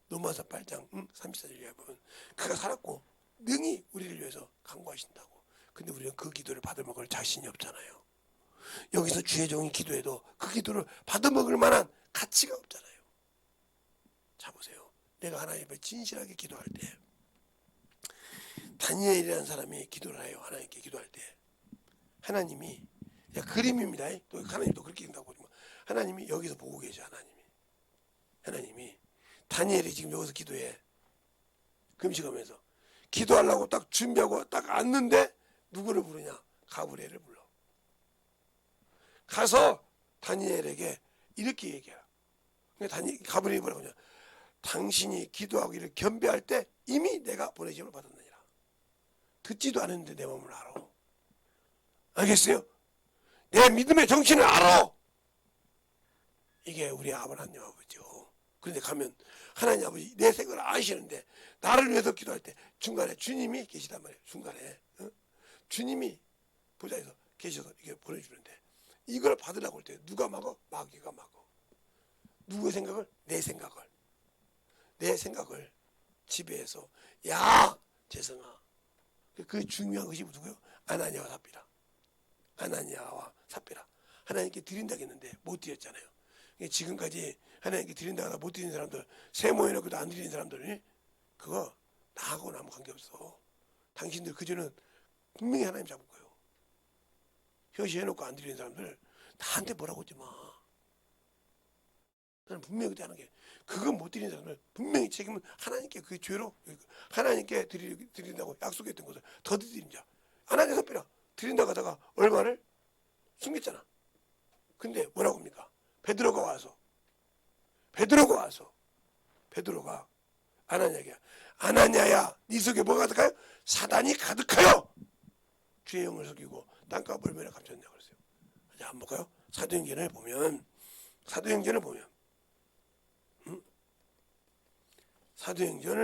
로마서 8장 34절에 보면 그가 살았고 능히 우리를 위해서 간구하신다고. 근데 우리는 그 기도를 받아먹을 자신이 없잖아요. 여기서 주의 종이 기도해도 그 기도를 받아먹을 만한 가치가 없잖아요. 자 보세요. 내가 하나님 앞에 진실하게 기도할 때, 다니엘이라는 사람이 기도를 해요. 하나님께 기도할 때 하나님이, 그림입니다. 또 하나님도 그렇게 된다고 보지만 하나님이 여기서 보고 계셔. 하나님이 다니엘이 지금 여기서 기도해. 금식하면서 기도하려고 딱 준비하고 딱 앉는데 누구를 부르냐? 가브리엘을 불러. 가서 다니엘에게 이렇게 얘기해라. 가브리엘이 뭐라고 하냐? 당신이 기도하기를 겸비할 때 이미 내가 보내심을 받았느니라. 듣지도 않았는데 내 마음을 알아. 알겠어요? 내 믿음의 정신을 알아. 이게 우리 하나님 아버지요. 그런데 가면 하나님 아버지 내 생각을 아시는데 나를 위해서 기도할 때 중간에 주님이 계시단 말이에요. 중간에 주님이 보좌에서 계셔서 이렇게 보내주는데 이걸 받으라고 할 때 누가 막어? 마귀가 막어. 누구의 생각을? 내 생각을 지배해서 야 재성아, 그 중요한 것이 누구예요? 아나니아와 삽비라. 하나님께 드린다고 했는데 못 드렸잖아요. 지금까지 하나님께 드린다고 하다 못 드리는 사람들, 세 모여놓고도 안 드리는 사람들, 그거 나하고는 아무 관계없어. 당신들 그전은 분명히 하나님 잡을 거예요. 효시해놓고 안 드리는 사람들 나한테 뭐라고 하지 마. 나는 분명히 그때 하는 게, 그거 못 드리는 사람들 분명히 책임은 하나님께, 그 죄로 하나님께 드린다고 약속했던 것을 더 드리는 자. 아나니아 삽비라 드린다고 하다가 얼마를 숨겼잖아. 근데 뭐라고 합니까? 베드로가 와서 베드로가 아나니아에게, 아나니아야 네 속에 뭐가 가득하여? 사단이 가득하여 주의 영을 속이고 땅값 얼마나 갚쳤냐 그랬어요. 자, 한번 볼까요? 사도행전을 보면 사도행전을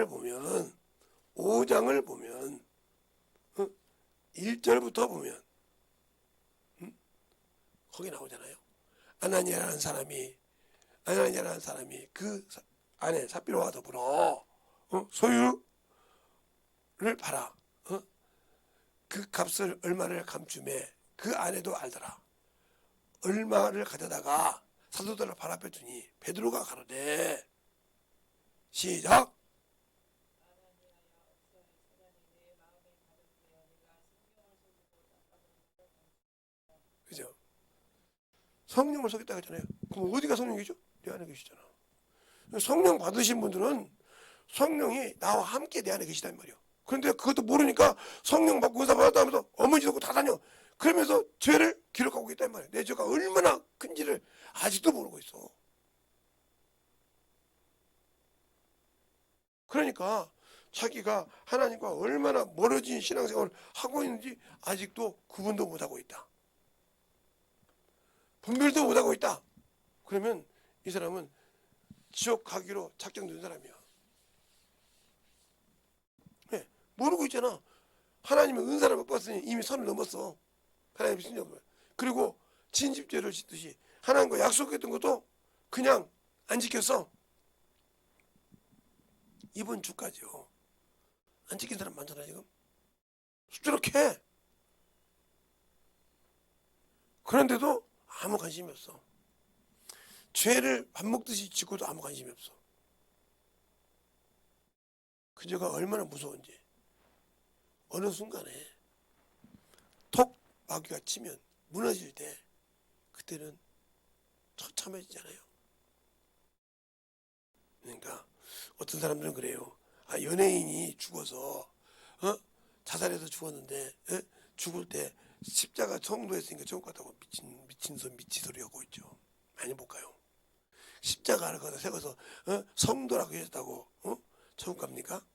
보면 5장을 보면 1절부터 보면 거기 나오잖아요. 아나니아라는 사람이 그 안에 삽비로와 더불어 소유를 팔아 그 값을 얼마를 감춤해 그 아내도 알더라. 얼마를 가져다가 사도들을 발 앞에 두니 베드로가 가로되, 시작. 그죠? 성령을 속였다 했잖아요. 그럼 어디가 성령이죠? 내 안에 계시잖아. 성령 받으신 분들은 성령이 나와 함께 내 안에 계시단 말이에요. 그런데 그것도 모르니까 성령 받고 은사 받았다 하면서 어머니도 다 다녀. 그러면서 죄를 기록하고 있단 말이에요. 내 죄가 얼마나 큰지를 아직도 모르고 있어. 그러니까 자기가 하나님과 얼마나 멀어진 신앙생활을 하고 있는지 아직도 구분도 못하고 있다. 분별도 못하고 있다. 그러면 이 사람은 지옥 가기로 작정된 사람이야. 네, 모르고 있잖아. 하나님의 은사를 못 받았으니 이미 선을 넘었어. 하나님의 신령을. 그리고 진집죄를 짓듯이 하나님과 약속했던 것도 그냥 안 지켰어. 이번 주까지요. 안 지킨 사람 많잖아 지금. 수두룩해. 그런데도 아무 관심이 없어. 죄를 밥 먹듯이 짓고도 아무 관심이 없어. 그 죄가 얼마나 무서운지. 어느 순간에 톡 마귀가 치면 무너질 때 그때는 처참해지잖아요. 그러니까 어떤 사람들은 그래요. 연예인이 죽어서 자살해서 죽었는데 죽을 때 십자가 성도했으니까 천국 갔다고 미친 소리 하고 있죠. 많이 볼까요? 십자가를 거기다 세워서 성도라고 해줬다고 천국 갑니까?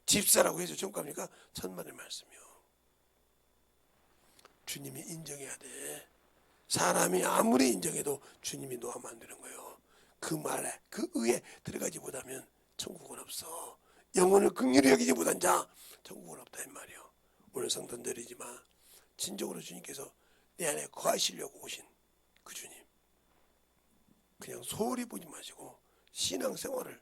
집사라고 해서 천국 갑니까? 천만의 말씀이요. 주님이 인정해야 돼. 사람이 아무리 인정해도 주님이 놓으면 안 되는 거예요. 그 말에 그 의에 들어가지 못하면 천국은 없어. 영혼을 긍휼히 여기지 못한 자 천국은 없다 이 말이요. 오늘 성탄절이지만 진정으로 주님께서 내 안에 거하시려고 오신 그 주님, 그냥 소홀히 보지 마시고 신앙생활을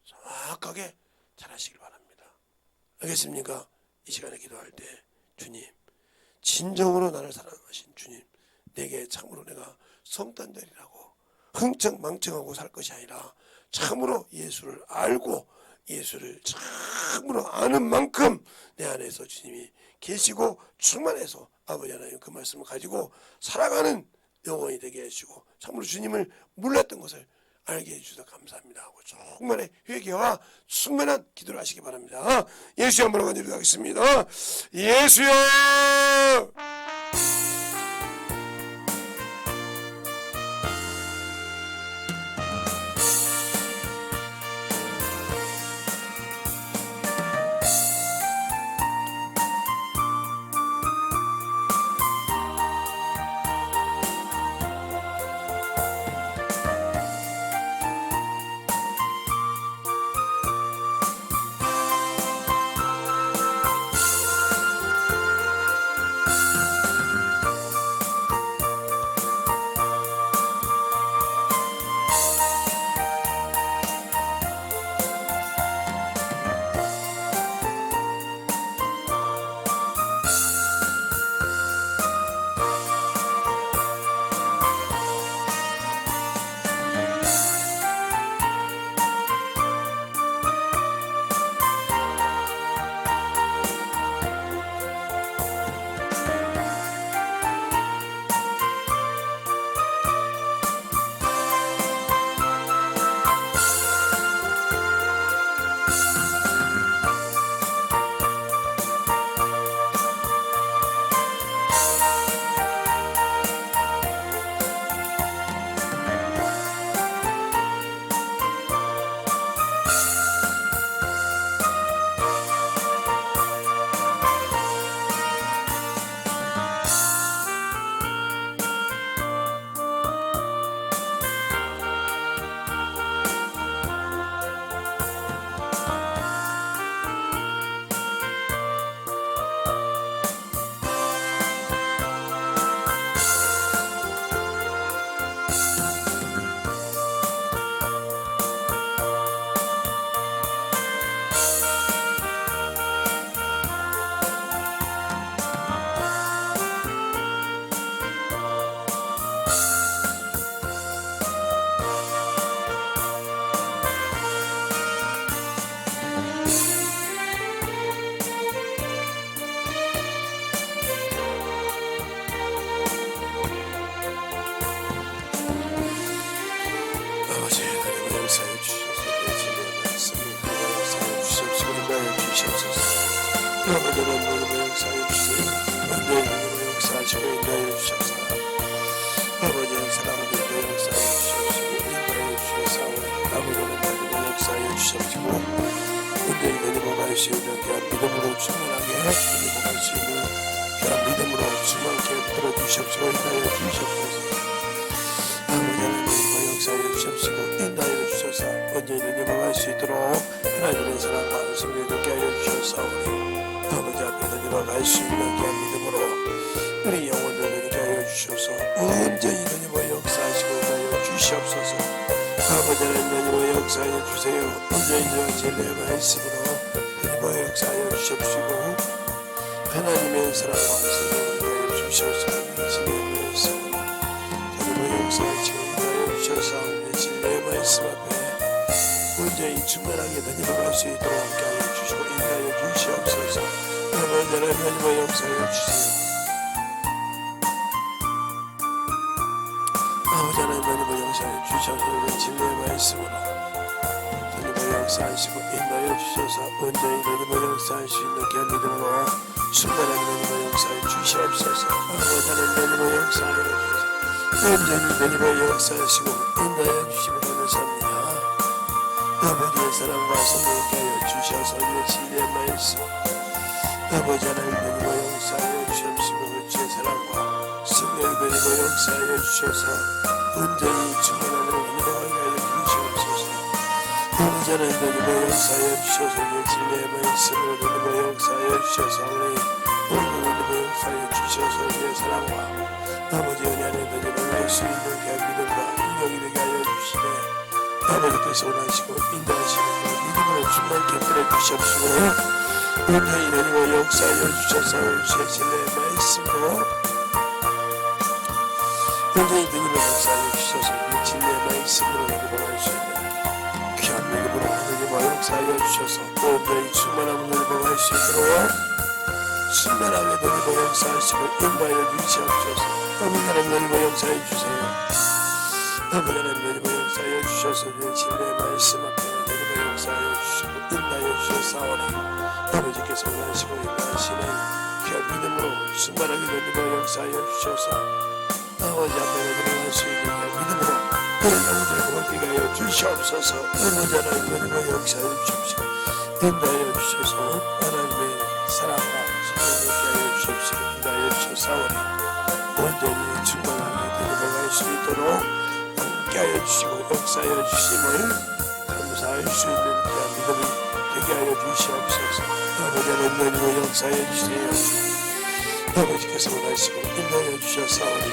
정확하게 잘 하시길 바랍니다. 알겠습니까? 이 시간에 기도할 때 주님, 진정으로 나를 사랑하신 주님, 내게 참으로 내가 성탄절이라고 흥청망청하고 살 것이 아니라 참으로 예수를 알고 예수를 참으로 아는 만큼 내 안에서 주님이 계시고 충만해서 아버지 하나님 그 말씀을 가지고 살아가는 영혼이 되게 해주시고 참으로 주님을 몰랐던 것을 알게 해주셔서 감사합니다 하고 정말의 회개와 충만한 기도를 하시기 바랍니다. 예수의 한번 간절히 하겠습니다. 예수여, 아버지 하나님의 역사에 주셔서 내 진리의 말씀을 역사에 주시옵시고 인도하여 주시옵소서. 아버지 하나님의 역사에 주세요. 하나님의 역사하시고 인도하여 주셔서 아버지 사랑하는 내 역사에 주시옵시고 인도하여 주셔서 아버지 하나님의 역사에 주시옵시고 온전히 내 몸을 할 수 있는 귀한 믿음으로 충만하게 믿음을 할 수 있는 귀한 믿음으로 충만하게 붙들어 주시옵시고 인도하여 주시옵소서. 아버지 하나님의 역사에 주시옵시고 인도하여 주셔서 온전히 내 몸을 할 수 있도록 하나님의 사랑과 성령을 느끼게 하여 주셨사오니 아버지 앞에 너희와 갈 수 있는 귀한 믿음으로 우리 영혼을 느끼게 하여 주셔서 온전히 너희와 역사하시고 인도하여 주시옵소서. 아버지 하나님 너희와 역사하여 주세요. 온전히 너희와 진리의 말씀으로 너희와 역사하여 주시옵시고 하나님의 사랑과 성령을 느끼게 하여 주시옵소서. 진리의 말씀으로 너희와 역사하시고 인도하여 주셔서 진리의 말씀 앞에 온전히 충만하게 너희와 갈 수 있도록 함께 하여 주시고 인도하여 주시옵소서. 아버지 하나님 너희와 역사하여 주세요. 아버지 하나님 너희와 역사하여 주셔서 진리의 말씀으로 너희와 역사하시고 인도하여 주셔서 온전히 너희와 역사할 수 있는 귀한 믿음으로 충만하게 너희와 역사하여 주시옵소서. 아버지 하나님 너희와 역사하여 주셔서 온전히 너희와 역사하시고 인도하여 주시면 감사합니다. 아버지의 사랑과 성령께 하여 주셔서 진리의 말씀 아버지 하나님 너희와 역사하여 주시옵시고 주의 사랑과 성령의 너희와 역사하여 주셔서 온전히 충만하는 아버지 하나님 역사하여 주셔서 진리의 말씀으로 역사하여 주셔서 오늘 역사하여 주셔서 우리의 사랑과 아버지 은혜 안에 들어갈 수 있는 믿음과 능력이 되게 하여 주시되 아버지께서 원하시고 인도하시는 믿음으로 충만케 끓여 주시옵시고 온전히 내리고 역사하여 주셔서 주의 진리의 말씀으로 온전히 내리고 역사하여 주셔서 그 진리의 말씀으로 내리고 수 있는 귀한 믿음으로 내리고 역사하여 주셔서 온전히 충만한 내리고 갈 수 있도록 충만하게 내리고 역사하시고 인도하여 주시옵소서. 아버지 하나님 내리고 역사해 주세요. 아버지 하나님 내리고 역사하여 주셔서 그 진리의 말씀 앞에 내리고 역사하여 주시고 인도하여 주셨사오니 아버지께서 원하시고 인도하시는 귀한 믿음으로 충만하게 내리고 역사하여 주셔서 아버지 앞에 내리고 수 있는 믿음으로 아버지를 먹게 하여 주시옵소서. 아버지 하나님 내리고 역사하여 주십시오. 인도하여 주셔서 하나님의 사랑과 소망을 하여 주십시오. 인도하여 주셨사오니 온전히 충만하게 내려갈 수 있도록 함께하여 주시고 역사하여 주심을 감사할 수 있는 그런 믿음이 되게 하여 주시옵소서. 아버지 하나님 내리고 역사하여 주세요. 아버지께서 원하시고 인도하여 주셨사오니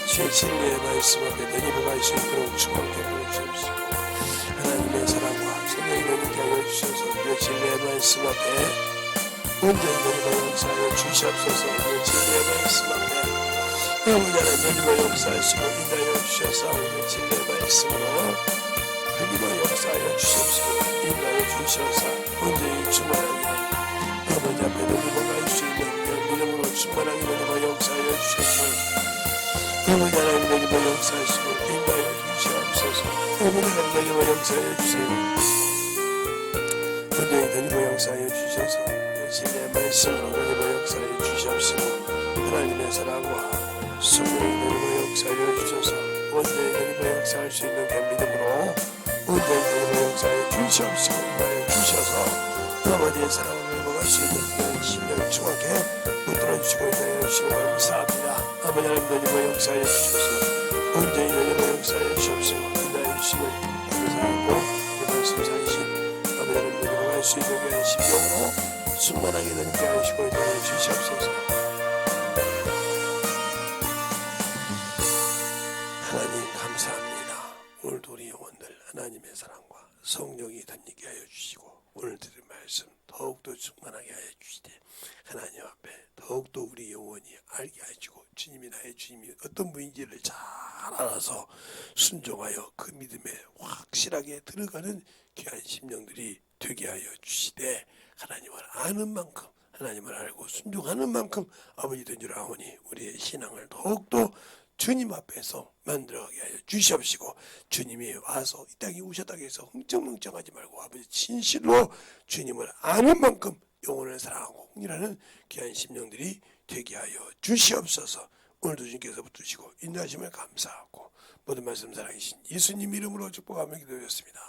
주의 진리의 말씀 앞에 내리고 갈 수 있도록 충만케 보내주옵시고 하나님의 사랑과 성령이 내리게 하여 주셔서 주의 진리의 말씀 앞에 온전히 내리고 역사하여 주시옵소서. 주의 진리의 말씀 앞에 아버지 하나님 내리고 역사하시고 인도하여 주셔서 주의 진리의 말씀으로 내리고 역사하여 주시옵시고 인도하여 주셔서 온전히 충만하게 아버지 앞에 내리고 갈 수 있는 믿음으로 충만하게 내리고 역사하여 주셔서 아버지 하나님 내리고 역사하시고 인도하여 주시옵소서. 아버지 하나님 내리고 역사하여 주세요. 온전히 내리고 역사하여 주셔서 진리의 말씀으로 내리고 역사하여 주시옵시고 하나님의 사랑과 성령이 내리고 역사하여 주셔서 온전히 내리고 역사할 수 있는 믿음으로 온전히 내리고 역사하여 주시옵시고 인도하여 주셔서 아버지의 사랑을 내리고 갈 수 있는 그런 심령을 충만케 붙들어주시고 인도하여 주시고 감사합니다. 아버지 하나님 내리고 역사하여 주셔서 온전히 내리고 역사하여 주시옵시고 인도하여 주시고 감사하고 그 말씀 살리신 아버지 하나님 내리고 갈 수 있는 그런 심령으로 충만하게 내리게 하시고 인도하여 주시옵소서. 하나님 감사합니다. 오늘도 우리 영혼들 하나님의 사랑과 성령이 덧입게 하여 주시고 오늘 들은 말씀 더욱더 충만하게 하여 주시되 하나님 앞에 더욱더 우리 영혼이 알게 하시고 주님이 나의 주님이 어떤 분인지를 잘 알아서 순종하여 그 믿음에 확실하게 들어가는 귀한 심령들이 되게 하여 주시되 하나님을 아는 만큼 하나님을 알고 순종하는 만큼 아버지 된 줄 아오니 우리의 신앙을 더욱더 주님 앞에서 만들어가게 하여 주시옵시고 주님이 와서 이 땅에 오셨다고 해서 흥청망청하지 말고 아버지 진실로 주님을 아는 만큼 영혼을 사랑하고 홍일하는 귀한 심령들이 되게 하여 주시옵소서. 오늘도 주님께서 붙드시고 인도하심을 감사하고 모든 말씀 살아계신 예수님 이름으로 축복하며 기도드렸습니다.